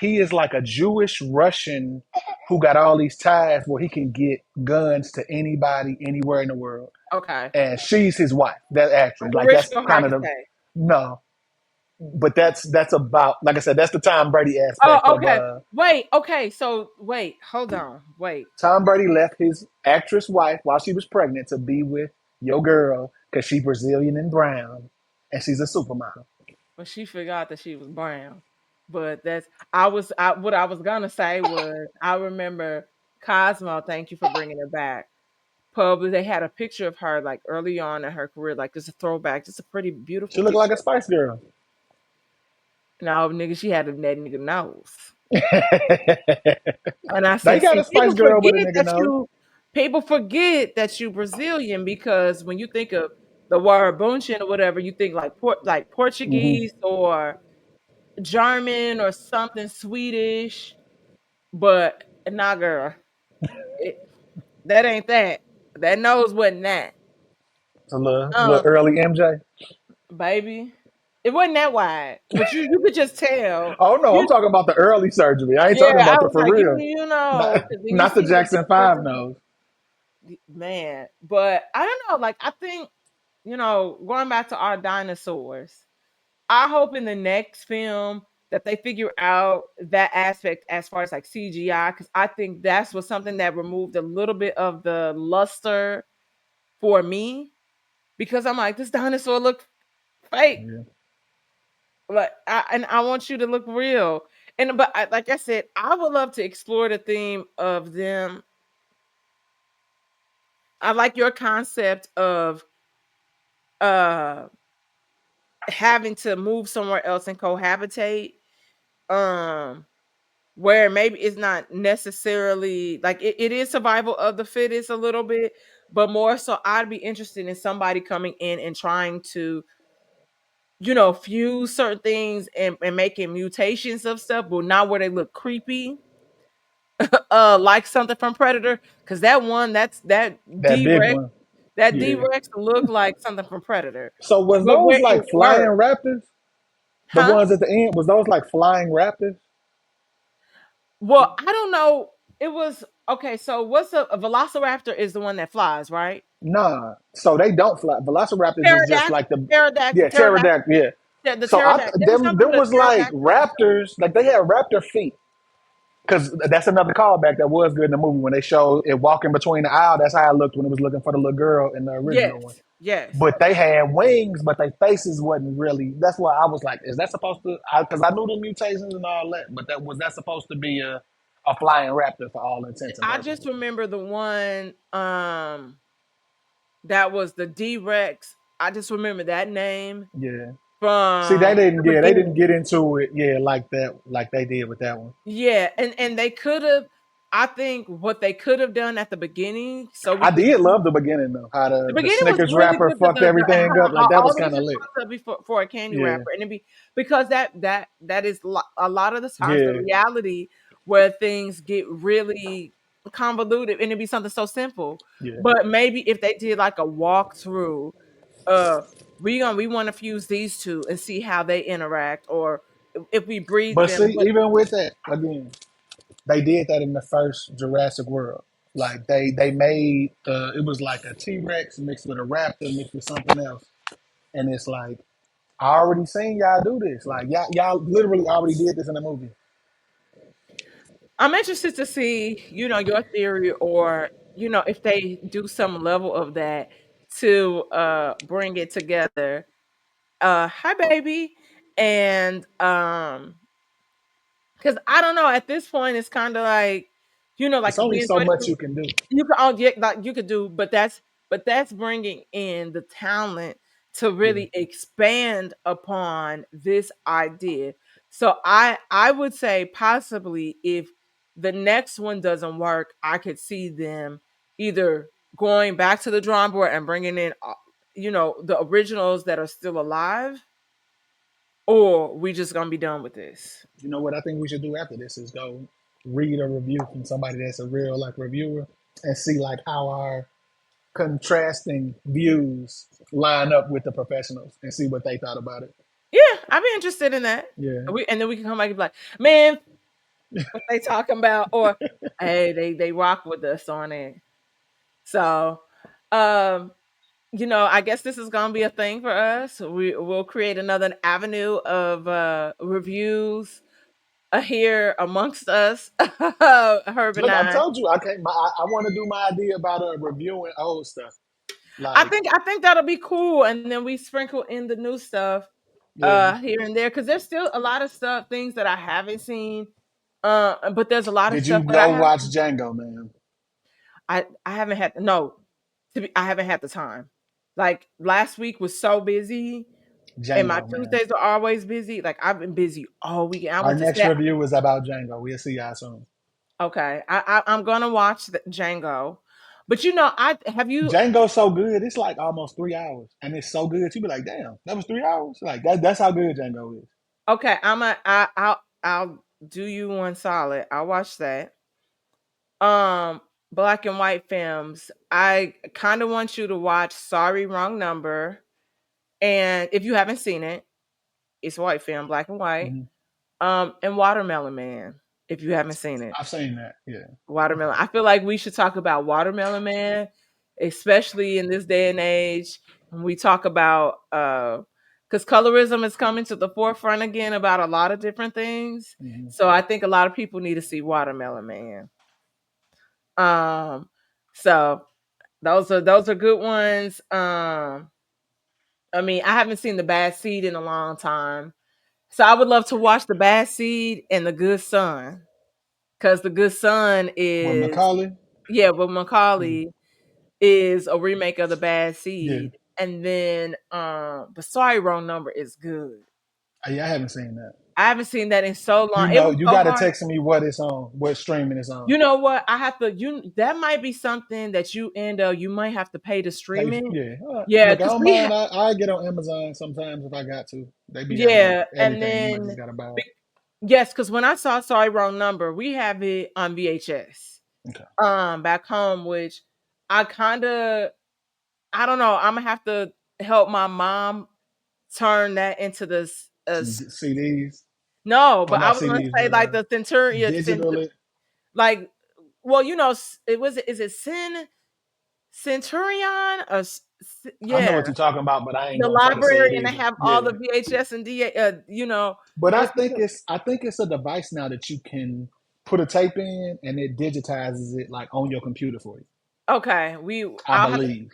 He is like a Jewish Russian who got all these ties where he can get guns to anybody anywhere in the world, Okay. and she's his wife. That actress. Like that's Mariska kind of the Hargitay. no. but that's about, like I said, that's the Tom Brady aspect Oh, of okay. Wait, okay. So wait, hold on. Wait. Tom Brady left his actress wife while she was pregnant to be with your girl because she Brazilian and brown, and she's a supermodel. But she forgot that she was brown. But what I was gonna say was I remember Cosmo, thank you for bringing it back. Public, they had a picture of her like early on in her career, like just a throwback, just a pretty beautiful She looked like a picture. Spice Girl. No, nigga, she had a that nigga nose. They And I said, got see, a Spice Girl with a nigga nose. people forget that you Brazilian because when you think of the word bunchin or whatever, you think like like Hmm. Portuguese or German or something Swedish. But nah, girl, it, that ain't that. That nose wasn't that. A little Um, early MJ. baby, it wasn't that wide, but you could just tell. Oh no, I'm You talking about the early surgery. I ain't Yeah, talking I about the was for like, real. you Not, know, because then you not the see the Jackson Five differences, nose. man. But I don't know. Like I think going back to our dinosaurs. I hope in the next film that they figure out that aspect as far as like CGI, because I think that's was something that removed a little bit of the luster for me. Because I'm like, this dinosaur look fake. Yeah. And I want you to look real. Like I said, I would love to explore the theme of them. I like your concept of uh having to move somewhere else and cohabitate. Um where maybe it's not necessarily like it is survival of the fittest a little bit, but more so I'd be interested in somebody coming in and trying to, fuse certain things and making mutations of stuff, but not where they look creepy, like something from Predator. Cause that one, that That D big Rex, one. that D Yeah. Rex looked like something from Predator. So was But those where it like flying worked, raptors? The huh? ones at the end, was those like flying raptors? Well, I don't know. It was okay. So what's a Velociraptor is the one that flies, right? Nah. So they don't fly. Velociraptors is just Pterodactyl, like the, pterodactyl, yeah, pterodactyl. Yeah. the So pterodactyl. There was something them with a was like pterodactyl in the show. raptors. Like they had raptor feet. Because that's another callback that was good in the movie when they showed it walking between the aisle. That's how it looked when it was looking for the little girl in the original one. Yes, yes. But they had wings, but their faces wasn't really. That's why I was like, is that supposed to? Because I knew the mutations and all that, but that supposed to be a flying raptor for all intents and I just purposes? remember the one that was the D Rex. I just remember that name Yeah. See, from the they didn't beginning. get into it, yeah, like that, like they did with that one. Yeah, and they could have. I think what they could have done at the beginning, so we I could did see love the beginning though, how the the beginning was Snickers really wrapper good. fucked everything up. Like that All was the kind of shit lit. fucked up before for a candy Yeah, wrapper, and it be because that is a lot of the times the yeah, reality where things get really convoluted, and it be something so simple. yeah. But maybe if they did like a walkthrough, uh, we want to fuse these two and see how they interact, or if we breed But them. see, But even with that, again, they did that in the first Jurassic World. Like they made it was like a T Rex mixed with a raptor mixed with something else, and it's like I already seen y'all do this. Like y'all literally already did this in the movie. I'm interested to see, your theory or, if they do some level of that to bring it together. Hi baby. And because I don't know, at this point it's kind of like, It's like only we so enjoyed much it. you can do. You can all get like you could do, but that's bringing in the talent to Yeah. really expand upon this idea. So I would say possibly if the next one doesn't work, I could see them either going back to the drawing board and bringing in the originals that are still alive, or we just gonna be done with this. You know what I think we should do after this is go read a review from somebody that's a real like reviewer and see like how our contrasting views line up with the professionals and see what they thought about it. Yeah, I'd be interested in that. Yeah. And then we can come back and be like, man, what they talking about, or hey, they rock with us on it. So, um, I guess this is gonna be a thing for us. We'll create another avenue of reviews here amongst us, Herb and Look, I I. told you I can't. I want to do my idea about reviewing old stuff. I Like, think I think that'll be cool, and then we sprinkle in the new stuff yeah. here and there because there's still a lot of stuff, things that I haven't seen. But there's a lot of Did stuff you that I go have. watch Django, man? I haven't had no. I haven't had the time. Like last week was so busy, and my Django, man. Tuesdays are always busy. Like I've been busy all weekend. I Our went to next set. review is about Django. We'll see y'all soon. Okay, I'm gonna watch the Django, but I have you. Django's so good. It's like almost 3 hours, and it's so good. You be like, damn, that was 3 hours. Like that's how good Django is. Okay, I'll do you one solid. I'll watch that. Um, Black and white films. I kind of want you to watch Sorry Wrong Number, and if you haven't seen it, it's a white film, black and white. Hmm. And Watermelon Man, if you haven't seen it. I've seen that. Yeah. Watermelon. I feel like we should talk about Watermelon Man, especially in this day and age. When we talk about because colorism is coming to the forefront again about a lot of different things. Hmm. So I think a lot of people need to see Watermelon Man. Um, so those are good ones. I mean, I haven't seen The Bad Seed in a long time. So I would love to watch The Bad Seed and The Good Son. Because The Good Son With is, Macaulay. yeah, with Mhm. Macaulay is a remake of The Bad Yeah. Seed. And then the Sorry Wrong Number is good. Yeah, I haven't seen that. I haven't seen that in so You long. It know, was you so got to hard. text me what it's on, what streaming it's on. You know what? I have to that might be something that you might have to pay to stream it. Yeah. All right. Yeah, Look, I because don't we mind. I get on Amazon sometimes if I got to. They be having like yeah, and everything. You might just then gotta buy it. be- yes, because when I saw Sorry Wrong Number, we have it on VHS. Okay. Back home, which I kind of I don't know. I'm gonna have to help my mom turn that into this. Some CDs. No, Well, but I not was gonna CDs, say but like the Centurion, digital. like, well, it was. Is it Centurion? Or I know yeah, what you're talking about, but I ain't the gonna try to say library, it and they either. have all Yeah. the VHS and DA. But It's I think it's a device now that you can put a tape in and it digitizes it like on your computer for you. okay. I I'll have to. believe.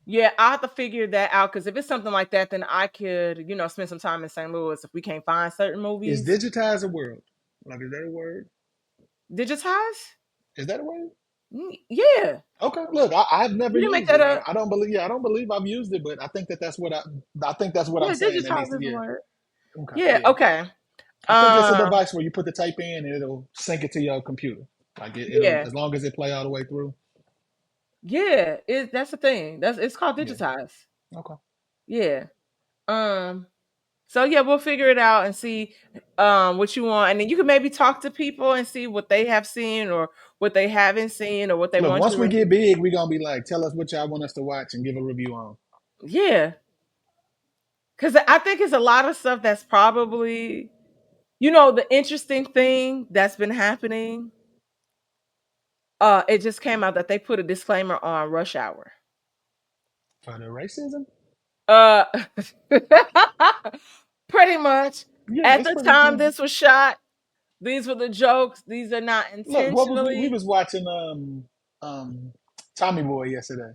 Yeah, I'll have to figure that out because if it's something like that, then I could, spend some time in St. Louis if we can't find certain Is movies. digitize a word? Like, is that a word? Digitize? Is that a word? Yeah. Okay, look, I've never You didn't make used that it. up. I don't believe. Yeah, I don't believe I've used it, but I think that I think that's what I'm Yeah, saying. At least, digitize is a yeah. word. Okay, Yeah, yeah. okay. I think it's a Um, device where you put the tape in and it'll sync it to your computer. Like it'll yeah. as long as it play all the way through. Yeah, that's the thing. It's called Yeah. digitize. Okay. Yeah. Um, so yeah, we'll figure it out and see what you want. And then you can maybe talk to people and see what they have seen or what they haven't seen or what they Look, want once you we to get big, we're gonna be like, tell us what y'all want us to watch and give a review on. yeah. Cause I think it's a lot of stuff that's probably the interesting thing that's been happening. It just came out that they put a disclaimer on Rush Hour. For the racism? Uh, pretty much. Yeah, At it's the pretty. time Yeah. this was shot, these were the jokes. These are not Look, what was we intentionally. was watching um Tommy Boy yesterday,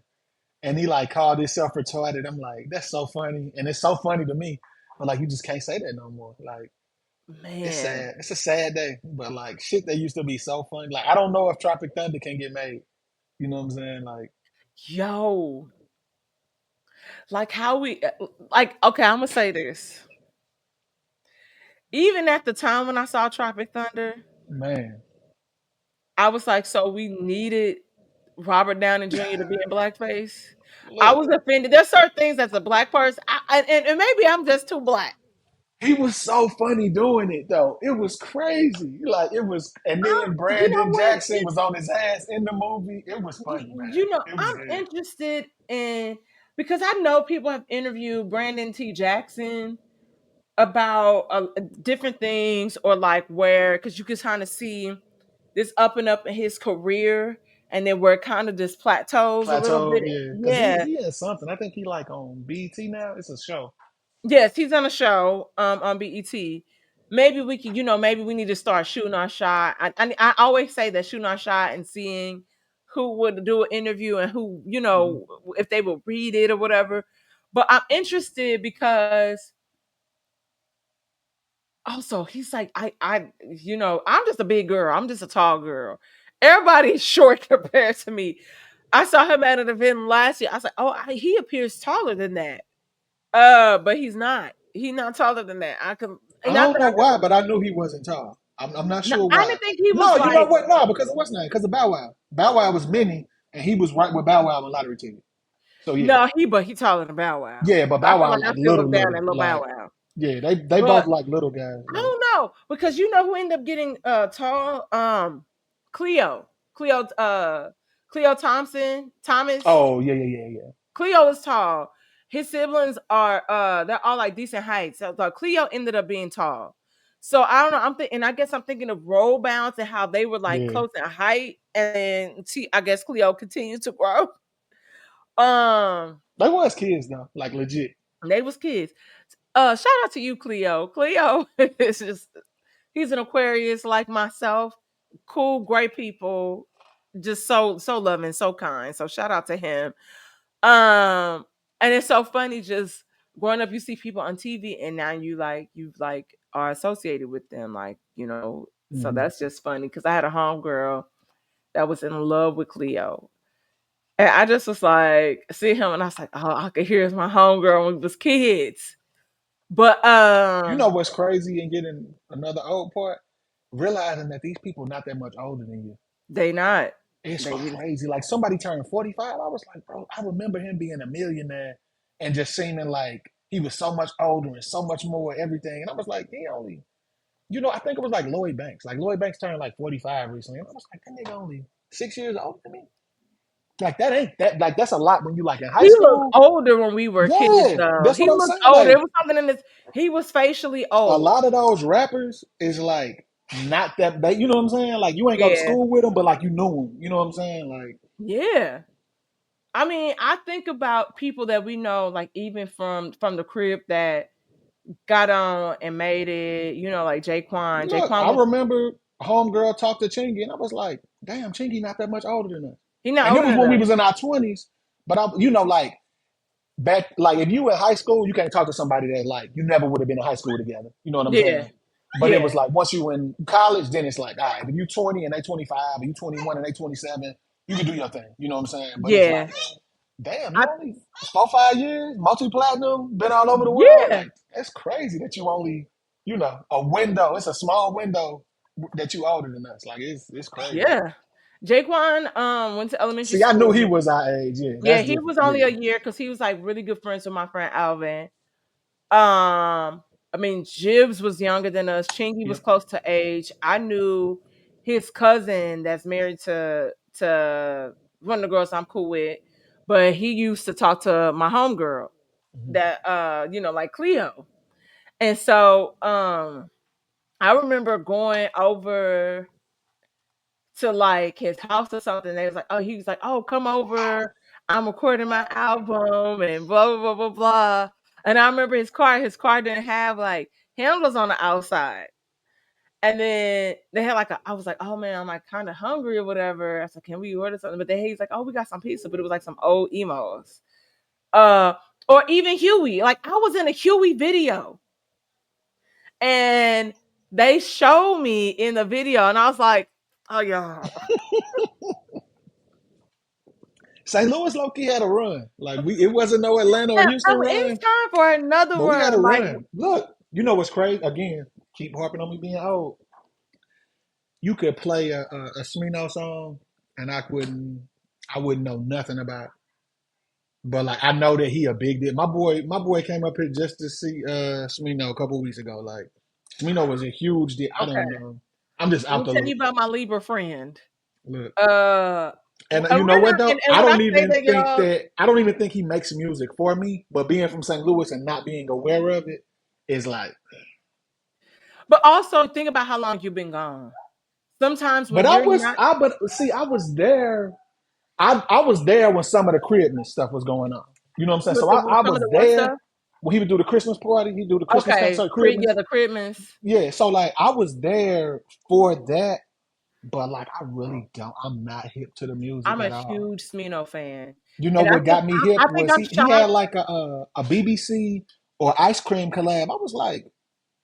and he like called himself retarded. I'm like, that's so funny, and it's so funny to me. But like, you just can't say that no more. Like, it's Man, sad. It's a sad day. But like, shit that used to be so funny. Like, I don't know if Tropic Thunder can get made. You know what I'm saying? Like, yo, like how we like. Okay, I'm gonna say this. Even at the time when I saw Tropic Thunder, man, I was like, so we needed Robert Downey Jr. to be in blackface. I look, was offended. There's certain things as a black person, and maybe I'm just too black. he was so funny doing it though. It was crazy. Like it was, and then You know Brandon what? Jackson was on his ass in the movie. It was funny, man. It was I'm good. interested in because I know people have interviewed Brandon T. Jackson about different things or like where because you can kind of see this up and up in his career and then where it kind of just plateaus a little Plateau, bit. yeah, because Yeah. he is something. I think he like on BET now. It's a show. Yes, he's on a show on BET. Maybe we can, maybe we need to start shooting our shot. I always say that shooting our shot and seeing who would do an interview and who, Hmm. if they would read it or whatever. But I'm interested because also he's like, I'm just a big girl. I'm just a tall girl. Everybody's short compared to me. I saw him at an event last year. I was like, oh, he appears taller than that. But he's not. He's not taller than that. I can I not don't that know I why, but I knew he wasn't tall. I'm not no, sure I why. didn't think he was No, you know like what? No, because of what's name? Because of Bow Wow. Bow Wow was mini, and he was right with Bow Wow on lottery ticket. So yeah, no, but he taller than Bow Wow. yeah, but I Bow feel Wow like I like still look down little, at Lil Bow like Wow. yeah, they both But like little guys. I Like don't know because who ended up getting tall? Cleo. Cleo Thomas. oh yeah, yeah, yeah, yeah. Cleo is tall. His siblings are they're all like decent heights. So Cleo ended up being tall. So I don't know. I guess I'm thinking of roll bounce and how they were like Yeah, close in height, and then I guess Cleo continued to grow. Um, they was kids though, like legit. they was kids. Shout out to you, Cleo. Cleo is just he's an Aquarius like myself. Cool, great people, just so loving, so kind. So shout out to him. Um, and it's so funny just growing up, you see people on TV and now you like are associated with them, like, so Hmm. that's just funny because I had a homegirl that was in love with Cleo. And I just was like, see him and I was like, oh, I could hear my homegirl when we was kids. But You know what's crazy and getting another old part? Realizing that these people not that much older than you. they not. It's They really crazy. Like somebody turned 45. I was like, bro, I remember him being a millionaire and just seeming like he was so much older and so much more everything. And I was like, he only, I think it was like Lloyd Banks. Like Lloyd Banks turned like 45 recently. And I was like, that nigga only 6 years older than me. Like that ain't that like that's a lot when you like in high he looked school. older when we were kids Yeah, though. that's what He I'm looked saying. older. It Like was something in his he was facially a old. lot of those rappers is like not that they, you know what I'm saying? Like you ain't go to Yeah. school with them, but like you knew them. You know what I'm saying? Like Yeah. I mean, I think about people that we know, like even from the crib that got on and made it, like Jaquan. look, Jaquan I was remember homegirl talked to Chingy, and I was like, damn, Chingy not that much older than us. he not And it older was than when we us. was in our 20s. But like back, like if you in high school, you can't talk to somebody that like you never would have been in high school together. You know what I'm Yeah. saying? But it Yeah. was like once you in college, then it's like, all right, if you 20 and they 25, or you 21 and they 27, you can do your thing. You know what I'm saying? But it's like, Yeah. damn, you I only 4 5 years, multi platinum, been all over the world. yeah. Like that's crazy that you only, a window. It's a small window that you older than us. Like it's crazy. Yeah. Jaquan went to elementary See, I knew school. he was our age. Yeah, Yeah, that's he different. was only Yeah. a year because he was like really good friends with my friend Alvin. I mean, Jibs was younger than us. Chingy was Yep. close to age. I knew his cousin that's married to one of the girls I'm cool with, but he used to talk to my homegirl Mhm. that like Cleo. And so I remember going over to like his house or something. They was like, oh, he was like, oh, come over. I'm recording my album and blah blah blah blah blah. And I remember his car didn't have like handles on the outside. And then they had like I was like, oh man, I'm like kind of hungry or whatever. I said, can we order something? But then he's like, oh, we got some pizza, but it was like some old emos. Uh, or even Huey. Like I was in a Huey video and they showed me in the video, and I was like, oh yeah. St. Louis low key had a run. Like it wasn't no Atlanta or Yeah, Houston it's run, time for another but we had a run. Like, run. Look, you know what's crazy? Again, keep harping on me being old. You could play a Smino song, and I wouldn't know nothing about it. But like I know that he a big deal. My boy came up here just to see Smino a couple weeks ago. Like Smino was a huge deal. I don't okay, know. I'm just let out me the tell you loop. about my Libra friend. Look. Uh, And and you know we're what not, though? and when I say that, y'all, I don't even think he makes music for me. But being from St. Louis and not being aware of it is like but also think about how long you've been gone. sometimes But when you're not but see, I was there. I was there when some of the Christmas stuff was going on. You know what I'm saying? with So the I some of was the what there stuff. when he would do the Christmas party. He do the Christmas Okay, concert, Christmas. the Christmas. Yeah. So like I was there for that, but like I really don't. I'm not hip to the music I'm a at all. huge Smino fan, You know and what got me hip I think was I'm he shocked. had like a BBC or ice cream collab. I was like,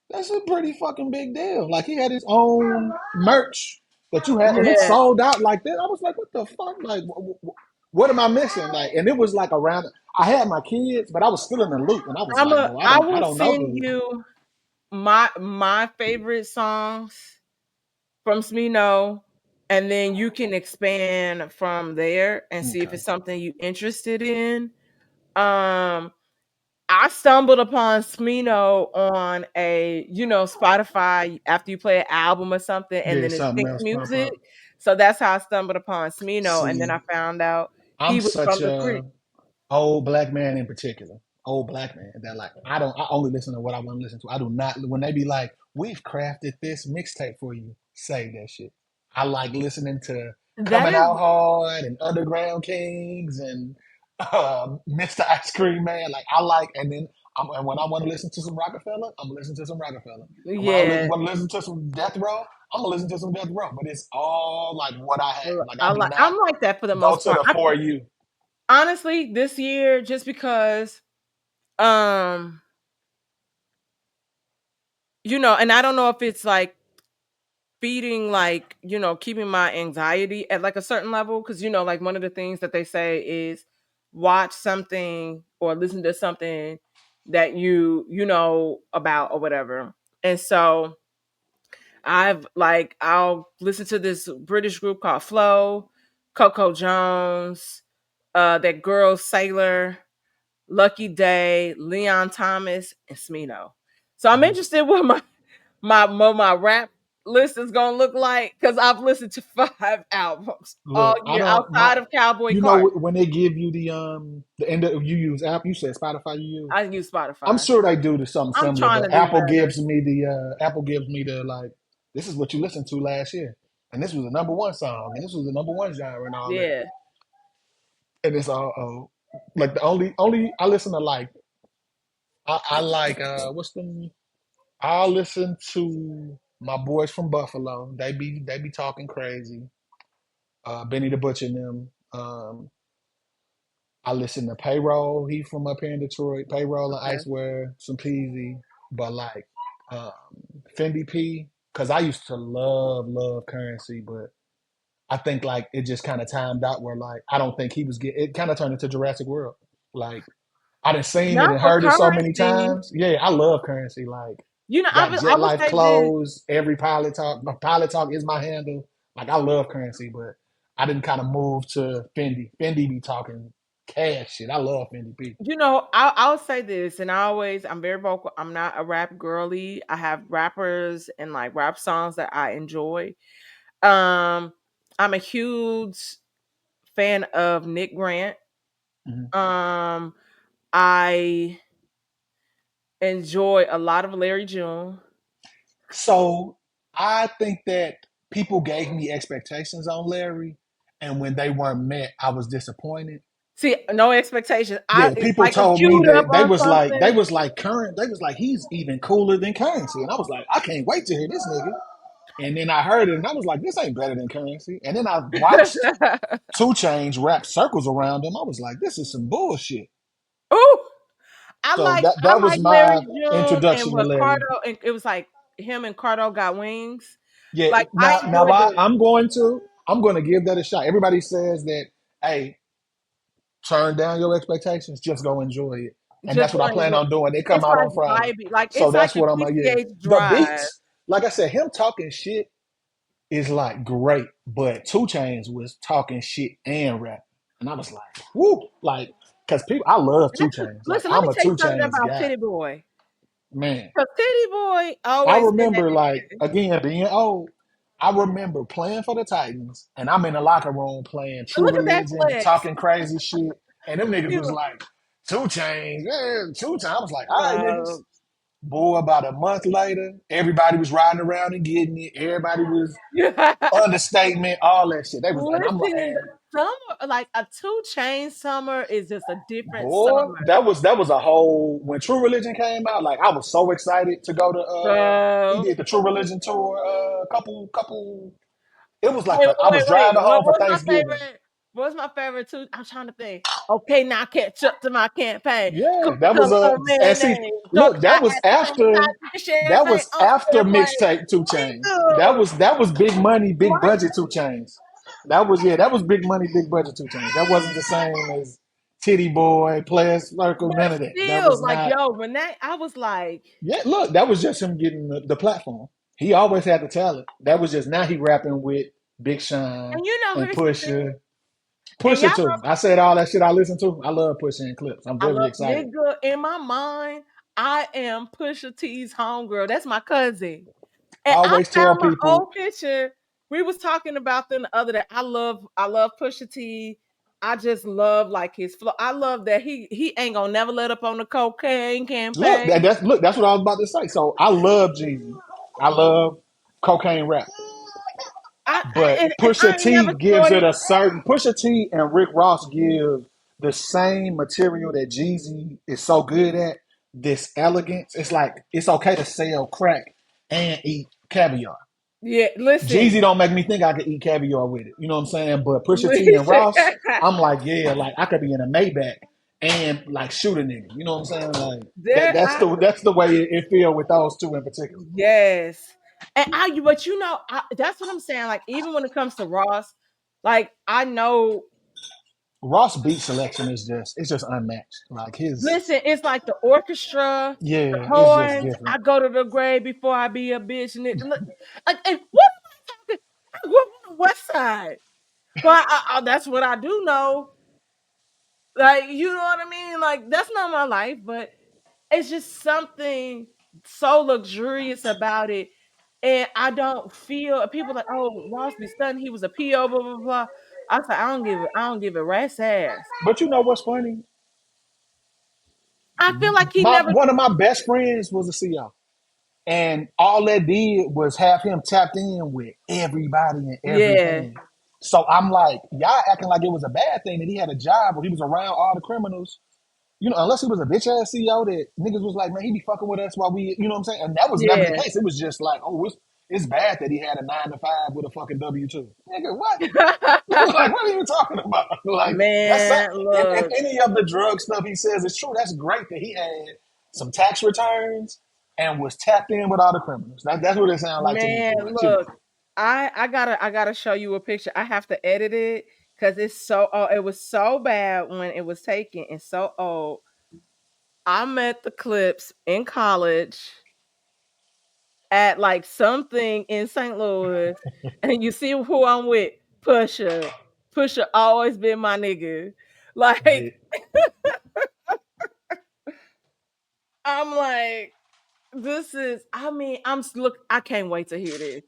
that's a pretty fucking big deal. Like he had his own merch that you had, and it Yeah, sold out like that. I was like, what the fuck? Like, what am I missing? Like, and it was like around. I had my kids, but I was still in the loop, and I was like, bro, I I will don't know, send dude. you my favorite songs from Smino, and then you can expand from there and see if Okay, it's something you interested in. Um, I stumbled upon Smino on a, Spotify after you play an album or something, and yeah, then it something syncs else pop music. up. So that's how I stumbled upon Smino, and then See, I found out I'm he was such from the a creek. old black man in particular, old black man that like I only listen to what I want to listen to. I do not when they be like, we've crafted this mixtape for you, say that shit. I like listening to That Coming is, Out Hard and Underground Kings and Mr. Ice Cream Man. Like I like, and when I want to listen to some Rockefeller, I'm gonna listen to some Rockefeller. And when I yeah. want to listen to some Death Row, I'm gonna listen to some Death Row. But it's all like what I have. Like I do not I'm like that for the go most to part. the for you. Honestly, this year, just because, um, and I don't know if it's like feeding, like, keeping my anxiety at like a certain level, because like one of the things that they say is watch something or listen to something that you know about or whatever. And so I'll listen to this British group called Flow, Coco Jones, that girl Sailor, Lucky Day, Leon Thomas, and Smino. So I'm Mhm. interested what my rap list is gonna look like, because I've listened to 5 albums all Look, I year don't my outside of Cowboy you know Carter. when they give you the end of you use app, you said Spotify you use. I use I'm Spotify. sure they do to something I'm similar, trying but to do better. Apple gives me the like this is what you listened to last year. And this was the number one song, and this was the number one genre and all that. Yeah. And it's all like the only I listen to like I like what's the I listen to my boys from Buffalo. They be talking crazy. Benny the Butcher and them. I listen to Payroll. He from up here in Detroit. Payroll and Okay. Icewear, some Peasy, but like um, Fendi P. Because I used to love Currency, but I think like it just kind of timed out where like I don't think he was getting. It kind of turned into Jurassic World. Like I done seen it Not and for heard it so many currency. times. Yeah, I love Currency. Like got I Jet will Life say this. clothes. Every Pilot Talk is my handle. Like I love Currency, but I didn't kind of move to Fendi. Fendi be talking cash shit. I love Fendi P. I'll say this, and I'm very vocal. I'm not a rap girly. I have rappers and like rap songs that I enjoy. Um, I'm a huge fan of Nick Grant. Mhm. Um, I enjoy a lot of Larry June. So I think that people gave me expectations on Larry, and when they weren't met, I was disappointed. See, no expectations. Yeah, people Like, told me queued up that on they something. was like current. They was like he's even cooler than Currency, and I was like, I can't wait to hear this nigga. And then I heard it, and I was like, this ain't better than Currency. And then I watched Two Chains wrap circles around him. I was like, this is some bullshit. Ooh, So I that was like Larry my June, and introduction to what Larry. Cardo, and it was like him and Cardo got wings. Yeah, Like, I enjoyed the I'm going to give that a shot. Everybody says that, hey, turn down your expectations, just go enjoy it. And just that's what I going to plan enjoy. on doing. They come It's out like on Friday. vibey, like So it's like that's a what I'm like, yeah. PCH The drive. beats, like I said, him talking shit is like great, but Two Chains was talking shit and rap. And I was like, whoo, like, because people, I love Two Chains. Like, Listen, let I'm me a tell you Two something Chains about guy. Titty Boy. Man, Cause Titty Boy I always been remember, like, that. again, being old, I remember playing for the Titans, and I'm in the locker room playing True Look at that Religion, flex. talking crazy shit, and them niggas You was like, Two Chains, yeah, Two Chains. I was like, all right, uh, niggas. Boy, about a month later, everybody was riding around and getting it. Everybody was understatement, all that shit. They was like, I'm like, Listen, the and summer, like a 2 Chain summer is just a different boy, summer. that was a whole when True Religion came out. Like I was so excited to go to. He So, did the True Religion tour. Couple. It was like wait, I wait, was wait. driving home for What's my Thanksgiving. favorite? What's my favorite too? I'm trying to think. Okay, now catch up to my campaign. Yeah, Cookie that was color a of and see, mayonnaise. Dark, look, I that was had to come after inside the that champagne was on after champagne. mixtape Two Right, Chains. good. That was big money, big Right. budget Two Chains. That was big money, big budget Two Chains. That wasn't the same as Titty Boy, Players Circle, none But of that. That still, was like, not. yo, when that, I was like, Yeah, look, that was just him getting the platform. He always had the talent. That was just now he rapping with Big Sean and you know, and here's the thing. Pusha. And y'all Pusha too. I said all that shit I listen to. I love Pusha and clips. I'm I very love excited. nigga in my mind. I am Pusha T's homegirl. That's my cousin. I And I always tell found my people, old picture. We was talking about them the other day. I love Pusha T. I just love like his flow. I love that he ain't gonna never let up on the cocaine look, campaign. that's what I was about to say. So I love Jeezy. I love cocaine rap. But And I Pusha ain't never T gives it supported. a certain Pusha T and Rick Ross give the same material that Jeezy is so good at, this elegance. It's like it's okay to sell crack and eat caviar. Yeah, listen, Jeezy don't make me think I could eat caviar with it. You know what I'm saying? But Pusha T and listen. Ross, I'm like, yeah, like I could be in a Maybach and like shoot a nigga. You know what I'm saying? Like There, I that's the way it feel with those two in particular. yes, and but that's what I'm saying. Like even when it comes to Ross, like I know. Ross beat selection is just it's just unmatched. Like his Listen, it's like the orchestra, the yeah, it's just horns. I different. go to the grave before I be a bitch. And what am I talking? I grew up on the west side. But that's what I do know. Like, you know what I mean? Like, that's not my life, but it's just something so luxurious about it. And I don't feel people like, oh, Ross be stunned. He was a PO, blah, blah, blah. I was like, I don't give a rat's ass. But you know what's funny? I feel like he My never, one of my best friends was a CO. And all that did was have him tapped in with everybody and yeah, everything. So I'm like, y'all acting like it was a bad thing that he had a job where he was around all the criminals. You know, unless he was a bitch ass CEO that niggas was like, man, he be fucking with us while we, you know what I'm saying? And that was never the yeah. case. It was just like, oh, it's bad that he had a 9 to 5 with a fucking W-2. Nigga, what? Like, what are you talking about? Like, that's Man, if look, any of the drug stuff he says is true, that's great that he had some tax returns and was tapped in with all the criminals. That's what it sounds like to me. man, But you know, look. I gotta show you a picture. I have to edit it because it's so oh, it was so bad when it was taken and so old. I'm at the clips in college at like something in St. Louis, and you see who I'm with. Pusha. Pusha always been my nigga. Like, but I'm like, this is, I mean, look, I can't wait to hear this.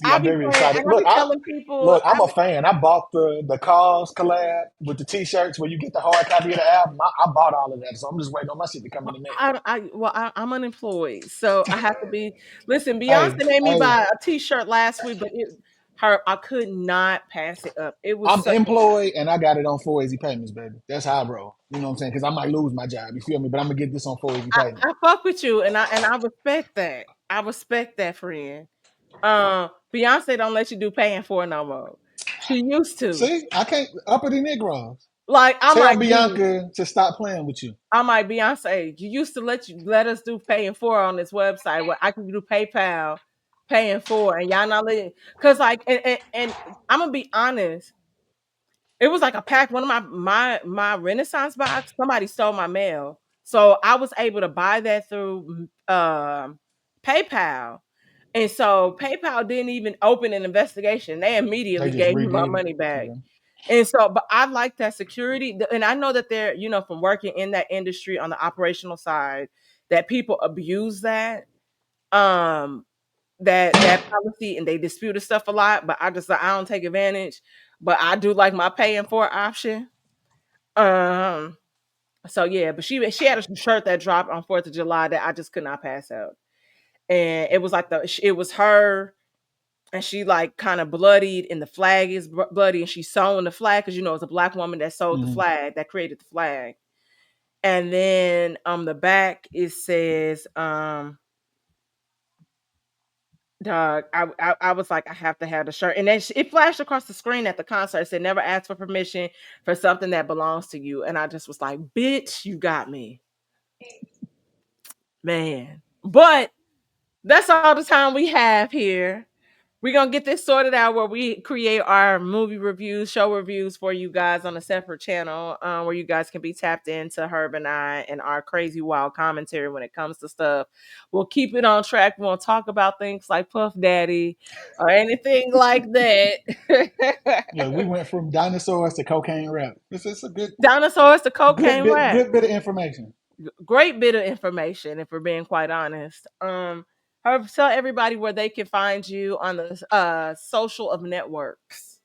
yeah, I I'm be very playing, excited. and I be telling people, I'm a fan. I bought the cause collab with the t-shirts where you get the hard copy of the album. I bought all of that, so I'm just waiting on my shit to come in the mail. I'm unemployed, so I have to be. Listen, Beyonce Hey, made me hey, buy a T-shirt last week, but I could not pass it up. It was I'm such. employed and I got it on 4 easy payments, baby. That's how I roll. You know what I'm saying? Because I might lose my job. You feel me? But I'm gonna get this on 4 easy payments. I fuck with you, and I respect that. I respect that, friend. Beyonce don't let you do paying for it no more. She used to. See, I can't uppity Negroes. Like I'm Tell like, dude, Bianca to stop playing with you. I'm like Beyonce. You used to let us do paying for on this website where I can do PayPal, paying for, and y'all not letting. Cause like, and I'm gonna be honest. It was like a pack. One of my Renaissance box. Somebody stole my mail, so I was able to buy that through PayPal. And so PayPal didn't even open an investigation. They They immediately just gave me my redid it. money back. Yeah. And so, but I like that security. And I know that they're, from working in that industry on the operational side, that people abuse um, that policy and they disputed stuff a lot. But I don't take advantage. But I do like my paying for option. Um, So yeah, but she had a shirt that dropped on 4th of July that I just could not pass out. And it was like it was her, and she like kind of bloodied, and the flag is bloody, and she's sewing the flag because it's a black woman that sewed the Hmm. flag, that created the flag. And then the back it says dog, I was like, I have to have the shirt. And then it flashed across the screen at the concert. It said, never ask for permission for something that belongs to you. And I just was like, bitch, you got me, man. But that's all the time we have here. We're gonna get this sorted out where we create our movie reviews, show reviews for you guys on a separate channel, where you guys can be tapped into Herb and I and our crazy wild commentary when it comes to stuff. We'll keep it on track. We won't talk about things like Puff Daddy or anything like that. Look, we went from dinosaurs to cocaine rap. It's a Dinosaurs to cocaine rap. good bit of information. Great bit of information, if we're being quite honest. Herb, tell everybody where they can find you on the social of networks.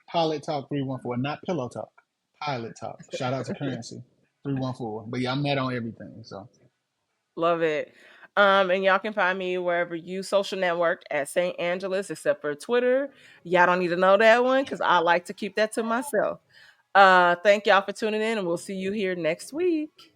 Pilot Talk 314, not Pillow Talk. Pilot Talk. Shout out to Currency 314. But yeah, I'm that on everything. So Love it. And y'all can find me wherever you social network at St. Angeles, except for Twitter. Y'all don't need to know that one because I like to keep that to myself. Thank y'all for tuning in, and we'll see you here next week.